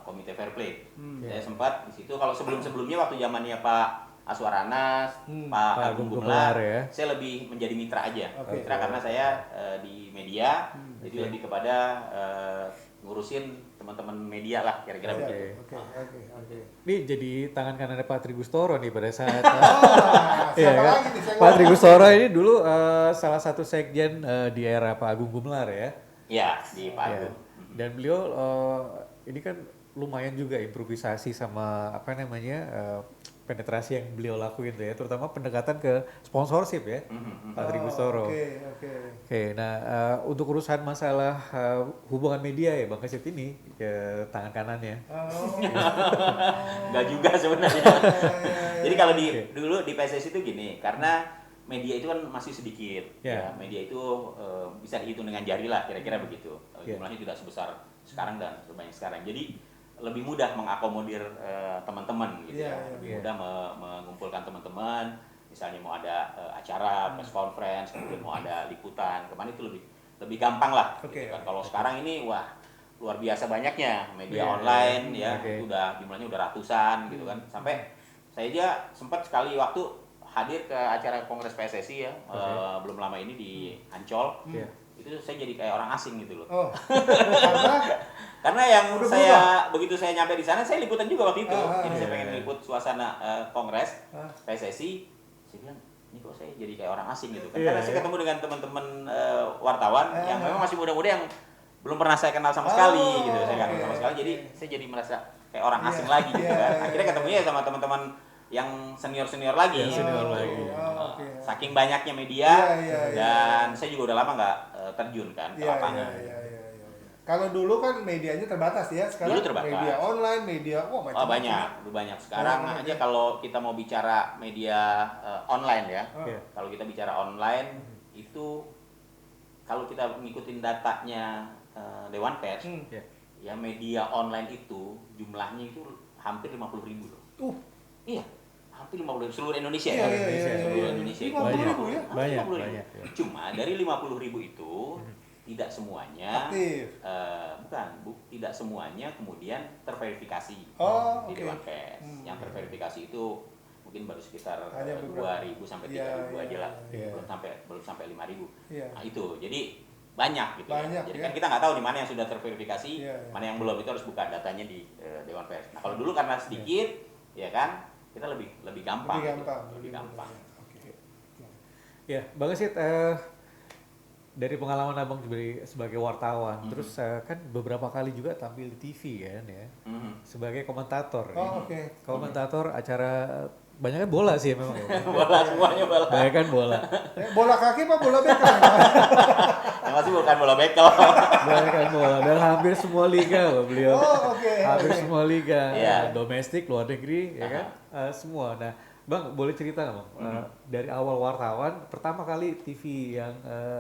Komite Fair Play. Saya sempat di situ. Kalau sebelumnya waktu zamannya Pak Aswar Anas, Pak Agung Gumelar, saya lebih menjadi mitra aja. Mitra karena saya di media, jadi lebih kepada ngurusin teman-teman media lah kira-kira begitu. Oke. Ini jadi tangan kanannya Pak Trigustoro nih pada saat Siapa kan? lagi nih? Saya Pak Trigustoro ini dulu salah satu sekjen di era Pak Agung Gumelar ya. Iya, di Pak Agung. Dan beliau ini kan lumayan juga improvisasi sama apa namanya penetrasi yang beliau lakuin tuh ya, terutama pendekatan ke sponsorship ya, Pak Trigustoro. Oke, nah untuk urusan masalah hubungan media ya Bang Kesit ini tangan kanannya. Enggak juga sebenarnya. Jadi kalau dulu di PSSI itu gini, karena media itu kan masih sedikit, ya media itu bisa dihitung dengan jari lah, kira-kira begitu. Jumlahnya tidak sebesar sekarang dan sebanyak sekarang. Jadi lebih mudah mengakomodir teman-teman gitu ya, lebih mudah mengumpulkan teman-teman. Misalnya mau ada acara, press conference, kemudian mau ada liputan, kemana itu lebih gampang lah. Gitu kan. Kalau sekarang ini wah luar biasa banyaknya media online ya, itu jumlahnya udah ratusan gitu kan. Sampai saya aja sempat sekali waktu hadir ke acara Kongres PSSI ya, belum lama ini di Ancol. Itu saya jadi kayak orang asing gitu loh. Karena yang begitu saya nyampe di sana, saya liputan juga waktu itu. Jadi saya pengen liput suasana Kongres PSSI. Saya bilang, ini kok saya jadi kayak orang asing gitu kan. Karena saya ketemu dengan teman-teman wartawan yang memang masih muda-muda yang belum pernah saya kenal sama sekali gitu. Saya nggak kenal sama sekali, jadi saya jadi merasa kayak orang asing lagi gitu kan. Akhirnya ketemunya sama teman-teman yang senior-senior lagi. Saking banyaknya media dan saya juga udah lama nggak terjun kan ke lapangan. Kalau dulu kan medianya terbatas ya, sekarang dulu terbatas. media online, media banyak. Sekarang aja kalau kita mau bicara media online ya, kalau kita bicara online itu kalau kita ngikutin datanya Dewan Pers, ya media online itu jumlahnya itu hampir 50.000 loh. Iya, hampir 50.000 seluruh Indonesia ya. Seluruh Indonesia itu 50.000 ya? Banyak. Cuma dari 50.000 itu tidak semuanya tidak semuanya kemudian terverifikasi di Dewan Pers. Yang terverifikasi itu mungkin baru sekitar 2.000 sampai 3.000 aja lah, belum sampai 5.000. Nah itu jadi banyak gitu. Jadi kan kita nggak tahu di mana yang sudah terverifikasi, mana yang belum, itu harus buka datanya di Dewan Pers. Nah kalau dulu karena sedikit, ya kan kita lebih gampang. Lebih gampang. Ya, Bang Kesit, dari pengalaman Abang sebagai wartawan, terus kan beberapa kali juga tampil di TV kan ya, sebagai komentator. Komentator acara banyak kan bola sih memang. Bola semuanya bola. Banyak kan bola. Bola kaki apa bola bekel? Yang masih bukan bola bekel. Banyak kan bola dan hampir semua liga loh beliau. Hampir semua liga, Yeah. domestik, luar negeri, ya kan, semua. Nah, Bang, boleh cerita nggak Bang? Dari awal wartawan, pertama kali TV yang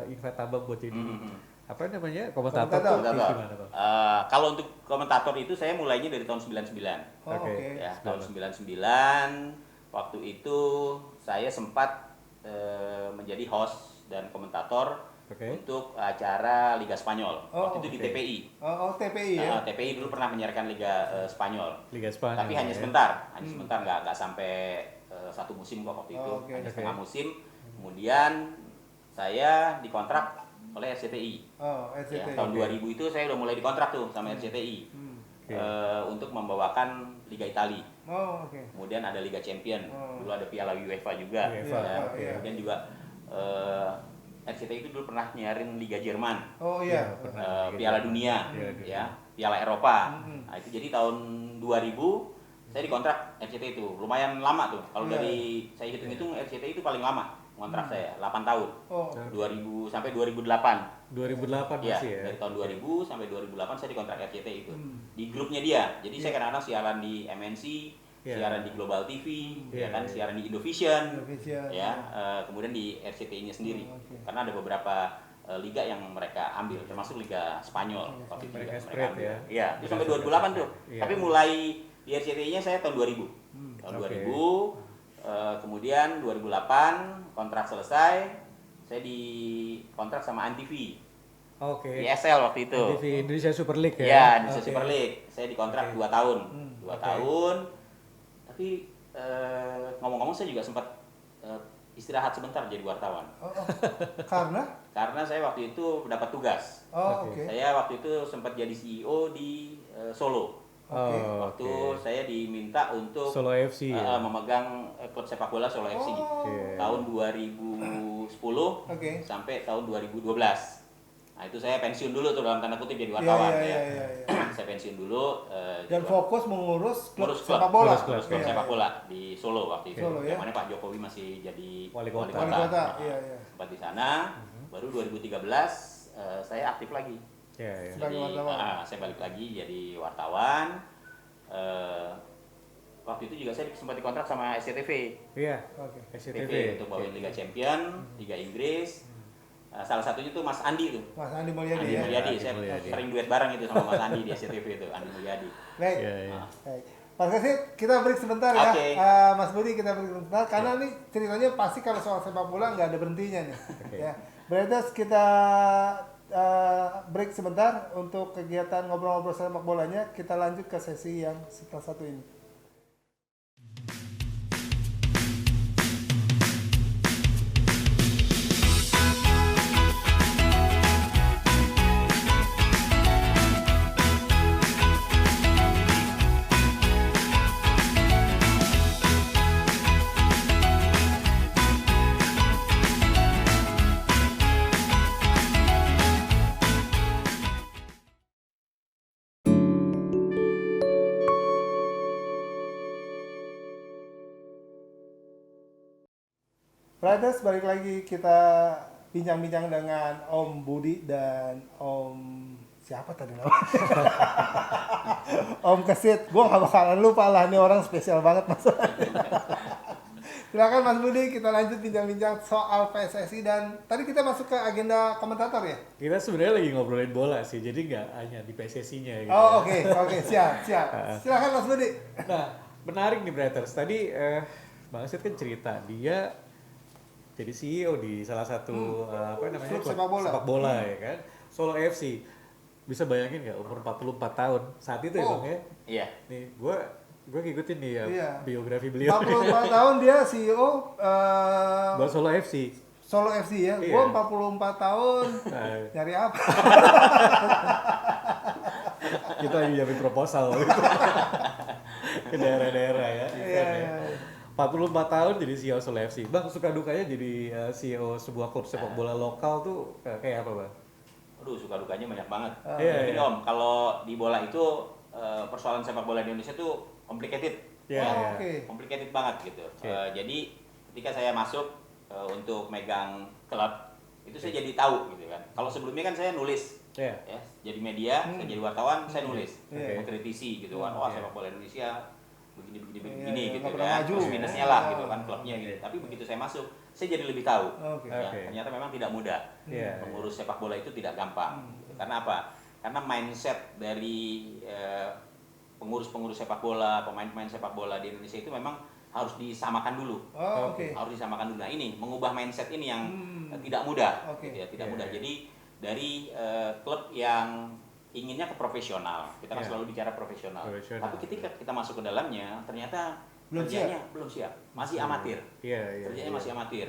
invite Abang buat jadi apa namanya komentator tuh TV Komentator. mana Bang? Kalau untuk komentator itu saya mulainya dari tahun 99. Oh, Oke. oke. Ya, tahun 99 waktu itu saya sempat menjadi host dan komentator Oke. untuk acara Liga Spanyol. Oh, Waktu itu di oke. TPI. Oh, TPI ya. TPI dulu pernah menyiarkan Liga Spanyol. Liga Spanyol. Tapi hanya ya. sebentar, nggak sampai satu musim kok waktu itu, Oh, oke. hanya Oke. setengah musim. Kemudian saya dikontrak oleh RCTI. Oh, Ya, RCTI. tahun 2000 itu saya udah mulai dikontrak tuh sama RCTI Oke. untuk membawakan Liga Italia. Oh, oke. Kemudian ada Liga Champion, Oh. dulu ada Piala UEFA juga. UEFA, ya. oke. Kemudian juga RCTI itu dulu pernah nyiarin Liga Jerman, Oh iya. Pernah. Piala Dunia, Piala Dunia. ya, Piala Eropa. Mhm. Nah, itu jadi tahun 2000 saya dikontrak RCTI itu. Lumayan lama tuh. Kalau Iya. dari saya hitung-hitung RCTI itu paling lama kontrak saya, 8 tahun. Oh, 2000 sampai 2008. 2008 Ya, masih ya. dari tahun 2000 sampai 2008 saya dikontrak RCTI itu. Hmm. Di grupnya dia. Jadi saya Iya. kadang-kadang siaran di MNC, Iya. siaran di Global TV, Iya, ya kan, iya. siaran di Indovision, Indovision. ya, kemudian di RCTI-nya sendiri. Oh, oke. Karena ada beberapa liga yang mereka ambil, termasuk Liga Spanyol. Waktu itu Mereka juga spread ambil. ya. Iya, itu sampai Mereka 2008 tuh. Iya. Tapi mulai di RCTI-nya saya tahun 2000. Tahun Oke. 2000, kemudian 2008 kontrak selesai, saya dikontrak sama Antv. Oke. ISL waktu itu. TV Indonesia Super League ya. Ya, Indonesia Oke. Super League. Saya dikontrak Oke. 2 tahun. Hmm, 2 oke. tahun. Tapi ngomong-ngomong saya juga sempat istirahat sebentar jadi wartawan. Oh, oh. Karena? Karena saya waktu itu dapat tugas. Oh, Oke. oke. Saya waktu itu sempat jadi CEO di Solo. Oke. Oh, Waktu oke. saya diminta untuk Solo FC ya. memegang klub sepak bola Solo FC. Oh, Oke. Tahun 2010 oke. sampai tahun 2012. Nah, itu saya pensiun dulu tuh dalam tanda kutip jadi Iya, wartawan iya, ya. iya, iya. Saya pensiun dulu Dan fokus mengurus klub ngurus klub sepak bola. Ngurus klub Iya, sepak iya. bola di Solo waktu itu. Solo, ya. Yang mana Pak Jokowi masih jadi Wali kota. Wali kota, Nah, iya, iya. sempat di sana. Baru 2013 saya aktif lagi. Ya, ya. Sebagai Jadi, wartawan. saya balik lagi jadi wartawan. Waktu itu juga saya sempat dikontrak sama SCTV. Iya. Oke. SCTV. TV untuk bawain Liga Champion, Liga Inggris. Salah satunya tuh Mas Andi tuh. Mas Andi Mulyadi Andi ya. Mulyadi, Andi saya Mulyadi. sering duet bareng itu sama Mas Andi di SCTV itu, Andi Mulyadi. Baik. Iya, iya. Baik. Mas Kesit, kita break sebentar ya. Oke. Mas Budi, kita break sebentar karena nih ceritanya pasti kalau soal sepak bola nggak ada berhentinya nih. Ya. Berarti kita break sebentar untuk kegiatan ngobrol-ngobrol sepak bolanya. Kita lanjut ke sesi yang setelah satu ini. Brothers, balik lagi kita bincang-bincang dengan Om Budi dan Om siapa tadi namanya? Om Kesit. Gue gak bakalan lupa lah, ini orang spesial banget masalahnya. Silakan Mas Budi, kita lanjut bincang-bincang soal PSSI dan tadi kita masuk ke agenda komentator ya? Kita sebenarnya lagi ngobrolin bola sih, jadi nggak hanya di PSSI-nya gitu. Oh oke, siap. Silakan Mas Budi. Nah, menarik nih Bretters. Tadi Bang Asit kan cerita dia jadi CEO di salah satu apa namanya klub sepak bola. ya kan, Solo FC. Bisa bayangin nggak umur 44 tahun saat itu ya Bang ya? Iya. Nih gue ngikutin nih ya Iya. biografi beliau. 44 tahun dia CEO Buat Solo FC. Solo FC ya. Iya. Gue 44 tahun. Nah, Nyari apa? kita nyiapin proposal gitu. Ke daerah-daerah ya. Iya, event ya. iya. 44 tahun jadi CEO Solo FC. Bang, suka dukanya jadi CEO sebuah klub sepak bola lokal tuh kayak apa, Bang? Aduh, suka dukanya banyak banget. Iya, Jadi iya. Om, kalau di bola itu persoalan sepak bola di Indonesia tuh complicated. Iya, Oh, iya. oke. Complicated banget gitu. Oke. Jadi ketika saya masuk untuk megang klub, itu saya jadi tahu gitu kan. Kalau sebelumnya kan saya nulis, Iya. ya, jadi media, saya jadi wartawan, saya nulis, Iya. mengkritisi gitu kan. Wah, sepak bola Indonesia begini Iya, gitu nggak pernah kan, maju. plus minusnya lah gitu kan Oh, klubnya oke. gitu. Tapi begitu saya masuk, saya jadi lebih tahu. Oke. Ya, Oke. ternyata memang tidak mudah. Iya, Mengurus sepak bola itu tidak gampang. Hmm. Gitu. Karena apa? Karena mindset dari pengurus-pengurus sepak bola, pemain-pemain sepak bola di Indonesia itu memang harus disamakan dulu. Oh, oke. Harus disamakan dulu. Nah ini mengubah mindset ini yang Hmm. tidak mudah, Oke. gitu ya, tidak Iya, mudah. iya. Jadi dari klub yang inginnya ke profesional, kita kan Iya. selalu bicara profesional. Profesional. Tapi ketika kita masuk ke dalamnya, ternyata Belum kerjanya belum siap, masih amatir. Iya, iya. Kerjanya iya. masih amatir.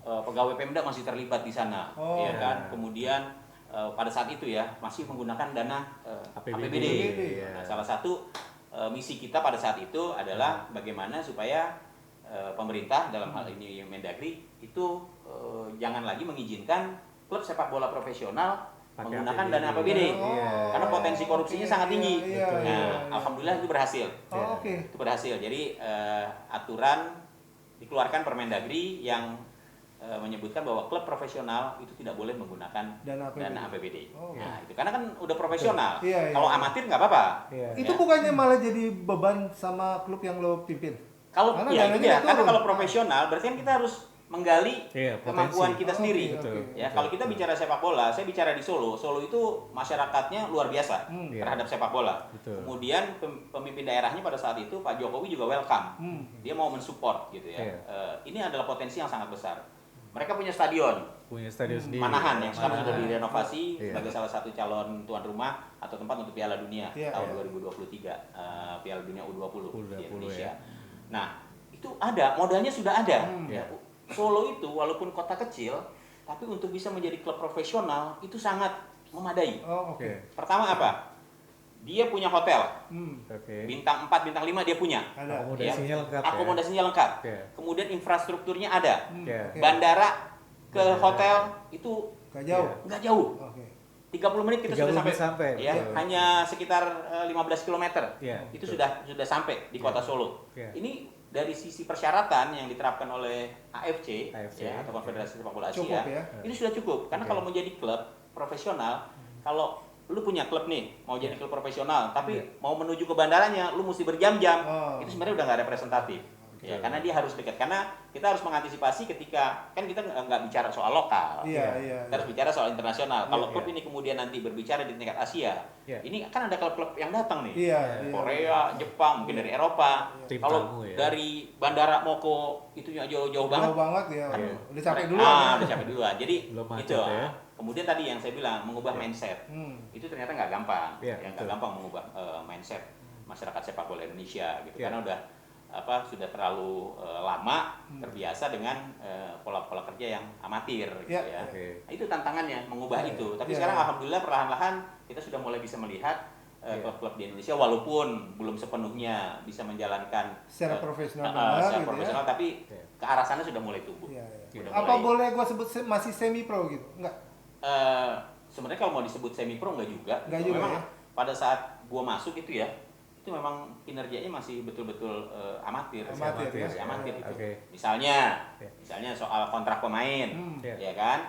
Pegawai Pemda masih terlibat di sana, Oh. ya kan. Iya. Kemudian pada saat itu ya masih menggunakan dana APBD. APBD. Iya. Nah, salah satu misi kita pada saat itu adalah bagaimana supaya pemerintah dalam hal ini Mendagri itu jangan lagi mengizinkan klub sepak bola profesional Pakai menggunakan APBD. dana APBD. Iya. Karena potensi korupsinya Oke, sangat tinggi. iya, Betul. iya, Nah, iya. alhamdulillah itu berhasil. Oh, oke. Itu berhasil. Jadi aturan dikeluarkan Permendagri yang menyebutkan bahwa klub profesional itu tidak boleh menggunakan Dana APBD. dana APBD. Oh, oke. Nah, itu karena kan udah profesional. Iya, iya. Kalau amatir nggak apa-apa. Iya. Itu Ya. bukannya malah jadi beban sama klub yang lo pimpin? Kalau Karena ya dananya itu ya, nggak karena turun. kalau profesional berarti kan kita harus menggali Iya, kemampuan potensi. kita Oh, sendiri. oke, Betul. oke. Ya, kalau kita bicara sepak bola, saya bicara di Solo. Solo itu masyarakatnya luar biasa Iya. terhadap sepak bola. Betul. Kemudian pemimpin daerahnya pada saat itu Pak Jokowi juga welcome. Hmm. Dia mau mensupport gitu ya. Iya. Ini adalah potensi yang sangat besar. Mereka punya stadion Punya stadion sendiri. Manahan yang sekarang Manahan. sudah direnovasi Iya. sebagai salah satu calon tuan rumah atau tempat untuk Piala Dunia Iya, tahun iya. 2023, Piala Dunia U20 di U20 Indonesia. ya. Nah, itu ada, modalnya sudah ada. Hmm. Ya, Solo itu walaupun kota kecil, tapi untuk bisa menjadi klub profesional itu sangat memadai. Oh, oke. Oke. Pertama apa? Dia punya hotel, Hmm. Oke. bintang 4, bintang 5 dia punya. Ada. Akomodasinya lengkap ya. Akomodasinya lengkap. Oke. Kemudian infrastrukturnya ada. Hmm, Oke. oke. Bandara ke Bandara. hotel itu Gak jauh. nggak jauh. Oke. 30 menit kita 30 sudah menit sampai. sampai, Ya, betul. hanya sekitar 15 km. Iya, Itu betul. sudah sampai di kota Iya. Solo. Iya. Ini dari sisi persyaratan yang diterapkan oleh AFC, AFC, ya, atau Konfederasi Sepak Bola Cukup Asia, ya. ini sudah cukup. Karena Oke. kalau menjadi klub profesional, kalau lu punya klub nih, mau jadi Iya. klub profesional, tapi Iya. mau menuju ke bandaranya, lu mesti berjam-jam. Oh. Itu sebenarnya udah nggak representatif. Ya, karena dia harus dekat. Karena kita harus mengantisipasi ketika kan kita nggak bicara soal lokal. Iya, iya. Kita harus bicara soal internasional. Kalau Iya. klub ini kemudian nanti berbicara di tingkat Asia, Iya. ini kan ada klub-klub yang datang nih. Iya, iya. Korea, Jepang, mungkin dari Eropa. Tim Kalau tamu ya. dari bandara Moko itu jauh-jauh banget. Jauh banget ya. Iya. Udah capek mereka- dulu. udah capek duluan. Jadi Belum macet itu. ya. Kemudian tadi yang saya bilang mengubah mindset. Hmm. Itu ternyata nggak gampang. Iya, Yang nggak betul. gampang mengubah mindset masyarakat sepak bola Indonesia gitu. Iya. Karena sudah terlalu lama terbiasa dengan pola-pola kerja yang amatir gitu Iya. ya. Oke. Nah, itu tantangannya mengubah Iya, itu. Tapi iya, sekarang iya. alhamdulillah perlahan-lahan kita sudah mulai bisa melihat Iya. klub-klub di Indonesia walaupun belum sepenuhnya bisa menjalankan Secara profesional secara benar gitu profesional, ya. tapi Iya. ke arah sana sudah mulai tumbuh. Iya, iya. Udah Apa mulai- boleh gua sebut masih semi pro gitu? Enggak. Sebenarnya kalau mau disebut semi pro enggak juga. Enggak Gitu. juga Memang ya? pada saat gua masuk itu ya, itu memang kinerjanya masih betul-betul amatir, Amatir, masih ya. amatir Iya, itu. oke. Misalnya, Iya. soal kontrak pemain, Hmm. Iya. ya kan?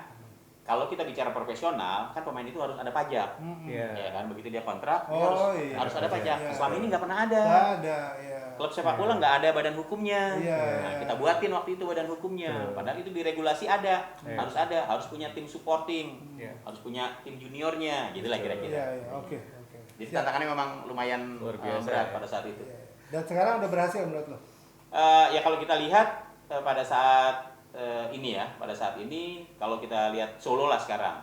Kalau kita bicara profesional, kan pemain itu harus ada pajak, Hmm. Iya. ya kan? Begitu dia kontrak, dia Oh, harus iya. harus ada pajak. Iya. Selama ini nggak pernah ada. Nggak ada, ya. Klub sepak bola nggak ada badan hukumnya. Iya. Nah, kita buatin waktu itu badan hukumnya. Betul. Padahal itu di regulasi ada, Iya. harus punya tim supporting, Iya. harus punya tim juniornya, gitu lah Betul. kira-kira. Iya, iya. Oke, oke. Jadi Siap. tantangannya memang lumayan Luar biasa, berat ya. pada saat itu. Iya, iya. Dan sekarang udah berhasil menurut lo? Ya kalau kita lihat pada saat pada saat ini kalau kita lihat Solo lah sekarang.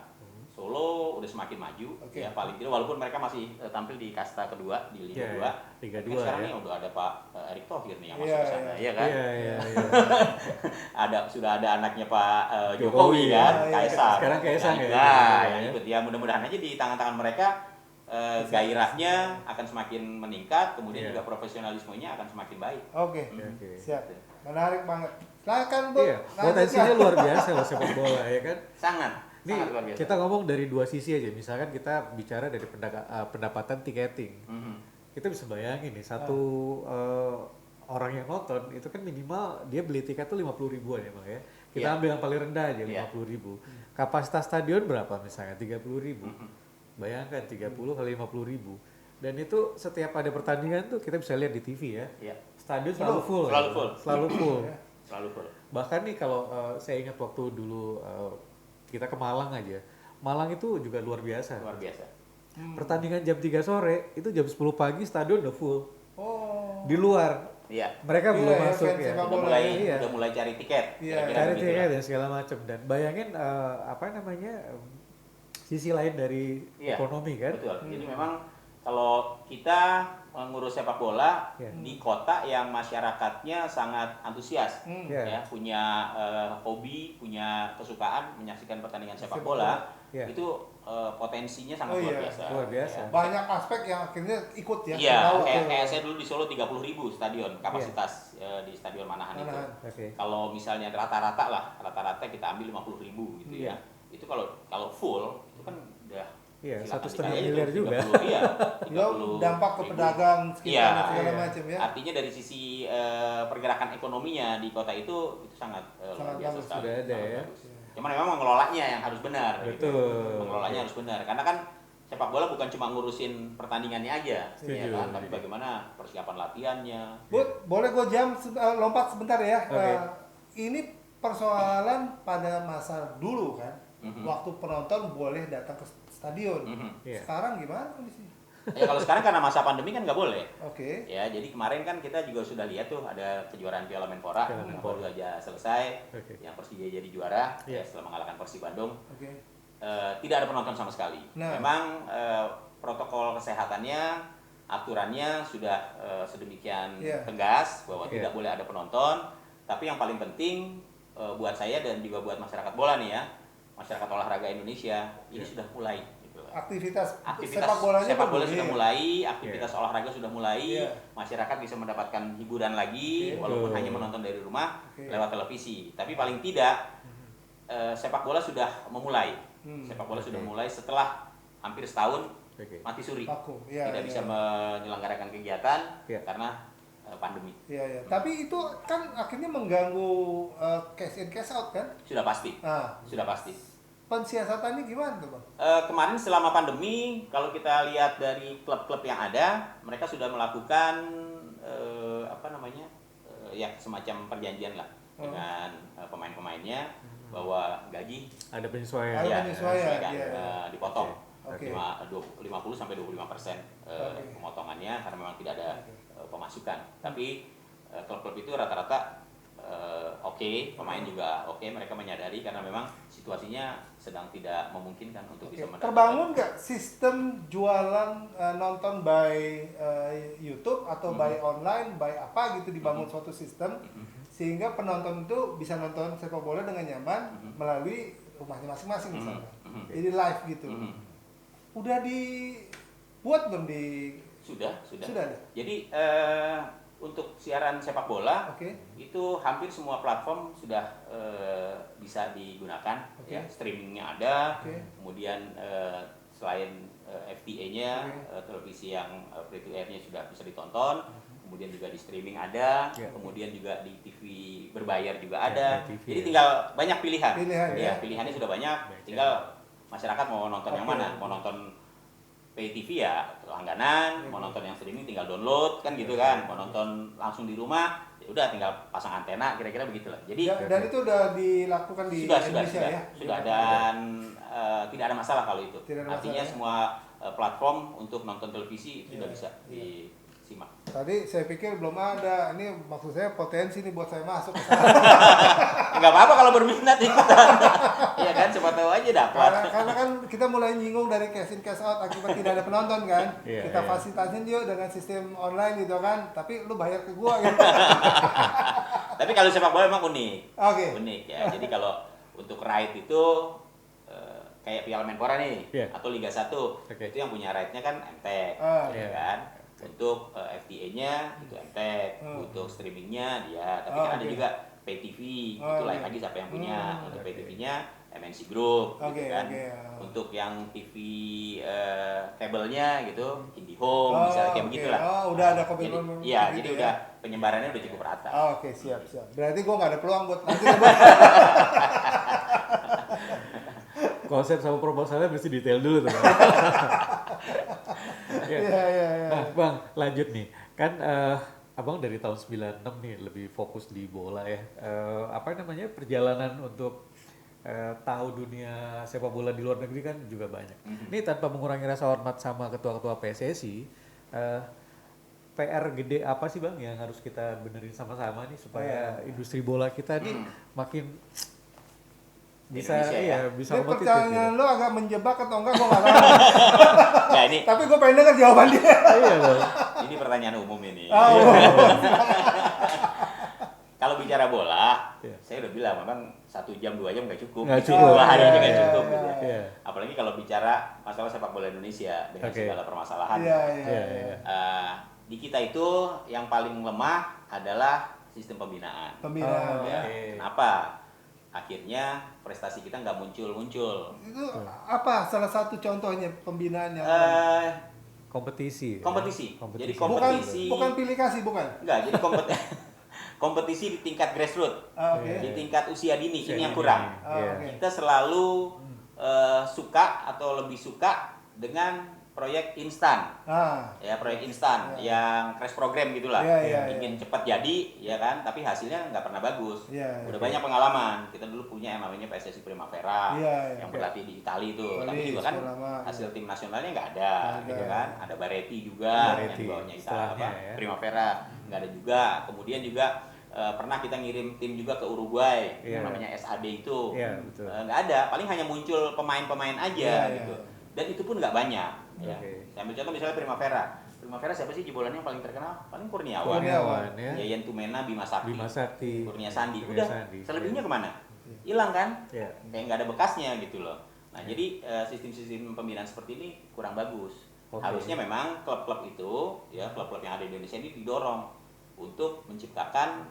Solo udah semakin maju, Oke. ya paling tidak walaupun mereka masih tampil di kasta kedua di Liga Iya, 2. iya. Liga Tapi 2 sekarang ya. ini udah ada Pak Erick Thohir nih yang masuk Iya, ke sana, iya. iya kan? Iya, iya, iya. Sudah ada anaknya Pak Jokowi, Jokowi ya. kan, Iya, iya. Kaisang. Sekarang Kaisang ya. Nah, Iya, yang ya. ikut ya mudah-mudahan aja di tangan-tangan mereka gairahnya akan semakin meningkat, kemudian Iya. juga profesionalismenya akan semakin baik. Oke. Oke. Siap. Menarik banget. Silakan, Bu. Iya, potensinya luar biasa loh sepak bola ya kan. Sangat Nih, luar biasa. kita ngomong dari dua sisi aja. Misalkan kita bicara dari pendapatan tiketing. Mhm. Kita bisa bayangin nih, satu orang yang nonton itu kan minimal dia beli tiket tuh 50 ribuan ya Bang ya. Kita Iya. ambil yang paling rendah aja, Iya. 50 ribu. Kapasitas stadion berapa misalnya? 30 ribu. Mhm. Bayangkan 30 kali 50 ribu. Dan itu setiap ada pertandingan tuh kita bisa lihat di TV ya. Iya. Stadion selalu full. Selalu ya. full. Selalu full. Selalu full. Bahkan nih kalau saya ingat waktu dulu kita ke Malang aja. Malang itu juga luar biasa. Luar biasa. Pertandingan jam 3 sore, itu jam 10 pagi stadion udah full. Oh. Di luar. Iya. Mereka Iya, belum ya, masuk fans ya. sepak Udah bola. mulai Iya. udah mulai cari tiket. Iya, Kira-kira Cari begitu tiket lah. dan segala macam. Dan bayangin apa namanya sisi lain dari Iya, ekonomi kan. Betul. Jadi memang kalau kita mengurus sepak bola Iya. di kota yang masyarakatnya sangat antusias, Iya. ya punya hobi, punya kesukaan menyaksikan pertandingan sepak bola, Iya. itu potensinya sangat Oh, luar iya. biasa. Luar biasa. Ya. Banyak aspek yang akhirnya ikut ya. Iya, tahu kayak tuh. saya dulu di Solo 30.000 stadion kapasitas di Stadion Manahan itu. Manahan. Oke. Kalau misalnya rata-rata kita ambil 50.000 gitu Iya. ya. Itu kalau full itu kan udah Iya, silakan 1,5 dikali aja miliar tuh, juga. 30, iya, Ya, 30 dampak ke ribu. pedagang sekitar Iya, dan segala iya. macam ya. Artinya dari sisi pergerakan ekonominya di kota itu sangat luar Sangat biasa bagus. sekali. Sudah ada sangat ya. bagus. Cuman memang mengelolanya yang harus benar. gitu. Betul. Mengelolanya harus benar. Karena kan sepak bola bukan cuma ngurusin pertandingannya aja, ya Setuju. kan? Tapi bagaimana persiapan latihannya. Boleh gue lompat sebentar ya. Oke. Ini persoalan pada masa dulu kan. Mhm. Waktu penonton boleh datang ke stadion. Mhm. Iya. Sekarang gimana kondisinya? Ya kalau sekarang karena masa pandemi kan nggak boleh. Oke. Ya, jadi kemarin kan kita juga sudah lihat tuh ada kejuaraan Piala Menpora Piala yang Menpora. baru aja selesai, Oke. yang Persija jadi juara Iya. ya, setelah mengalahkan Persib Bandung. Oke. Tidak ada penonton sama sekali. Nah. Memang protokol kesehatannya, aturannya sudah sedemikian Iya. tegas bahwa Iya. tidak boleh ada penonton. Tapi yang paling penting buat saya dan juga buat masyarakat bola nih ya, masyarakat olahraga Indonesia ini Iya. sudah mulai. Gitu. Aktivitas Aktivitas sepak bolanya sepak bola boleh. sudah mulai, aktivitas olahraga sudah mulai, Iya. masyarakat bisa mendapatkan hiburan lagi, Oke. walaupun Betul. hanya menonton dari rumah Oke. lewat televisi. Tapi paling tidak sepak bola sudah memulai. Sepak bola sudah Oke. mulai setelah hampir setahun Oke. mati suri, Vakum. Iya, tidak iya. bisa menyelenggarakan kegiatan Iya. karena pandemi. Iya, iya. Tapi itu kan akhirnya mengganggu cash in cash out kan? Sudah pasti, Nah, sudah pasti. pensiasatannya gimana tuh, Bang? Kemarin selama pandemi, kalau kita lihat dari klub-klub yang ada, mereka sudah melakukan ya semacam perjanjian lah dengan pemain-pemainnya bahwa gaji Ada penyesuaian. Ada ya, penyesuaian, kan, iya. dipotong Oke. 50 sampai 25% Oke. pemotongannya karena memang tidak ada Oke. pemasukan. Tapi klub-klub itu rata-rata oke, pemain juga oke, mereka menyadari karena memang situasinya sedang tidak memungkinkan untuk Oke. bisa mendapatkan. Terbangun nggak sistem jualan nonton by YouTube atau by online, by apa gitu dibangun suatu sistem sehingga penonton itu bisa nonton sepak bola dengan nyaman melalui rumahnya masing-masing misalnya. Jadi live gitu. Udah dibuat belum di Sudah. Sudah ada? Jadi untuk siaran sepak bola Oke. itu hampir semua platform sudah bisa digunakan. Oke. Ya, streamingnya ada, Oke. kemudian selain FTA-nya Oke. televisi yang free to air-nya sudah bisa ditonton, kemudian juga di streaming ada, Ya. kemudian juga di TV berbayar juga Ya, ada. TV, Jadi ya. tinggal banyak pilihan. Pilihan, Ya, ya. pilihannya sudah banyak. Baik, Tinggal masyarakat mau nonton yang Oke. mana? Mau nonton pay TV ya langganan, mau nonton yang streaming tinggal download kan gitu Iya. kan. Mau nonton langsung di rumah, ya udah tinggal pasang antena kira-kira begitulah. Jadi Dan itu udah dilakukan di Indonesia ya? sudah dan tidak ada masalah kalau itu. Tidak ada Artinya masalah, ya? semua platform untuk nonton televisi itu sudah Iya, bisa iya. disimak. Tadi saya pikir belum ada. Ini maksud saya potensi nih buat saya masuk. Enggak apa-apa kalau berminat ikutan. Iya kan, siapa tahu aja dapat. Karena kan kita mulai nyinggung dari cash in cash out akibat tidak ada penonton kan. Iya, Kita iya. fasilitasin yuk dengan sistem online gitu kan. Tapi lu bayar ke gua gitu. Tapi kalau sepak bola memang unik. Oke. Unik ya. Jadi kalau untuk ride itu kayak Piala Menpora nih Iya. atau Liga 1 Oke. itu yang punya ride-nya kan MTEK Ah. ya Iya. kan. Untuk FTA-nya itu MTEK, Hmm. untuk streamingnya dia, tapi Oh, kan ada oke. juga pay TV, Oh, itu lain oke. lagi siapa yang punya. Untuk pay Oke. TV-nya MNC Group Oke, gitu kan. oke. Untuk yang TV kabelnya gitu, IndiHome misalnya kayak oke. begitulah. Oh, udah ada Jadi, komitmen iya, gitu jadi ya. udah penyebarannya udah cukup rata. Oh, oke, siap. Berarti gua nggak ada peluang buat nanti ya, Bang. Konsep sama proposalnya mesti detail dulu tuh. Iya. Nah, Bang, lanjut nih. Kan Abang dari tahun 96 nih lebih fokus di bola ya. Apa namanya? Perjalanan untuk tahu dunia sepak bola di luar negeri kan juga banyak. Ini tanpa mengurangi rasa hormat sama ketua-ketua PSSI, PR gede apa sih Bang yang harus kita benerin sama-sama nih supaya industri bola kita nih makin bisa Indonesia ya? bisa Ini kompetitif pertanyaan gitu. lo agak menjebak atau enggak gue nggak tahu. Nah, ini Tapi gue pengen denger jawaban dia. Iya Bang. ini pertanyaan umum ini. Oh. Kalau bicara bola, Iya. saya udah bilang memang 1 jam 2 jam nggak cukup. Nggak Gitu. cukup. 2 hari aja nggak Iya, cukup. iya, Gitu. iya. Apalagi kalau bicara masalah sepak bola Indonesia dengan Oke. segala permasalahan. Iya. Iya. Di kita itu yang paling lemah adalah sistem pembinaan. Pembinaan Oh, ya. oke. Kenapa? Akhirnya prestasi kita nggak muncul-muncul. Itu apa salah satu contohnya pembinaan yang Kompetisi. ya? Kompetisi. Jadi bukan kompetisi. bukan pilih kasih bukan? Enggak, jadi kompetisi di tingkat grassroots, Oke. di tingkat usia dini, Usia ini yang dini. kurang. Iya. Oke. Kita selalu suka atau lebih suka dengan proyek instan, Ah, ya proyek instan yang crash program gitulah, Iya, ingin cepat jadi, ya kan, tapi hasilnya nggak pernah bagus. Iya, Udah banyak pengalaman, kita dulu punya yang namanya PSSI Primavera, Iya. yang berlatih di Italia itu, Itali, tapi juga kan sekolah lama. hasil tim nasionalnya nggak ada, Nggak gitu ada. kan, ada Bareti juga, Bareti, yang di bawahnya setelahnya Italia, ya. Primavera, nggak ada juga. Kemudian juga pernah kita ngirim tim juga ke Uruguay, Iya. yang namanya SAD itu, Iya, betul. nggak ada, paling hanya muncul pemain-pemain aja Iya, gitu, iya. dan itu pun nggak banyak. Ya. Oke. Saya ambil contoh misalnya Primavera. Primavera siapa sih jebolannya yang paling terkenal? Paling Kurniawan. Kurniawan. ya. Yayan Tumena, Bima Sakti. Bima Sakti. Kurnia Sandi. Kurnia Udah, Sandi. selebihnya kemana? Hilang kan? Iya. Kayak nggak ada bekasnya gitu loh. Nah, jadi sistem-sistem pembinaan seperti ini kurang bagus. Oke. Harusnya memang klub-klub itu, ya klub-klub yang ada di Indonesia ini didorong untuk menciptakan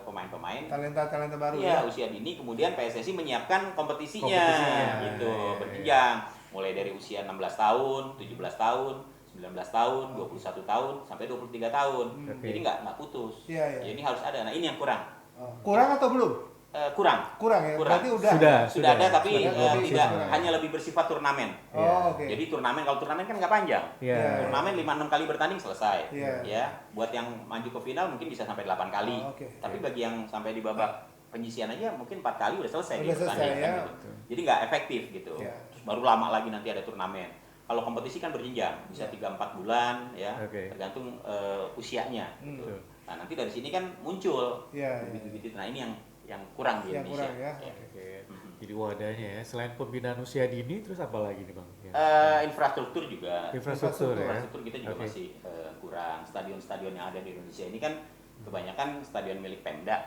pemain-pemain talenta baru iya, ya. usia dini, kemudian PSSI menyiapkan kompetisinya, Kompetisinya, gitu, iya, iya. berjenjang, mulai dari usia 16 tahun, 17 tahun, 19 tahun, 21 tahun, sampai 23 tahun. Oke. Jadi nggak putus. Iya, iya. Jadi harus ada. Nah, ini yang kurang. Oh, kurang atau belum? Kurang. Kurang ya. Kurang. Berarti udah. Sudah ada, tapi Sudah, tapi tidak kurang. hanya lebih bersifat turnamen. Oh, oke. Jadi turnamen, kalau turnamen kan nggak panjang. Iya. Turnamen 5-6 kali bertanding selesai. Iya. Ya, buat yang maju ke final mungkin bisa sampai 8 kali. Oh, oke. Tapi bagi yang sampai di babak penyisian aja mungkin 4 kali udah selesai Udah gitu selesai, pertandingan, ya. gitu. Jadi nggak efektif gitu. Iya. Terus baru lama lagi nanti ada turnamen. Kalau kompetisi kan berjenjang, bisa 3-4 bulan ya, Oke. tergantung usianya gitu. Betul. Nah, nanti dari sini kan muncul Iya, iya. bibit-bibit. Nah, ini yang kurang di Yang Indonesia. kurang ya. Oke. Jadi wadahnya ya, selain pembinaan usia dini, terus apa lagi nih Bang? Ya. Infrastruktur juga. Infrastruktur ya. Infrastruktur kita juga Oke. masih kurang. Stadion-stadion yang ada di Indonesia ini kan kebanyakan stadion milik Pemda.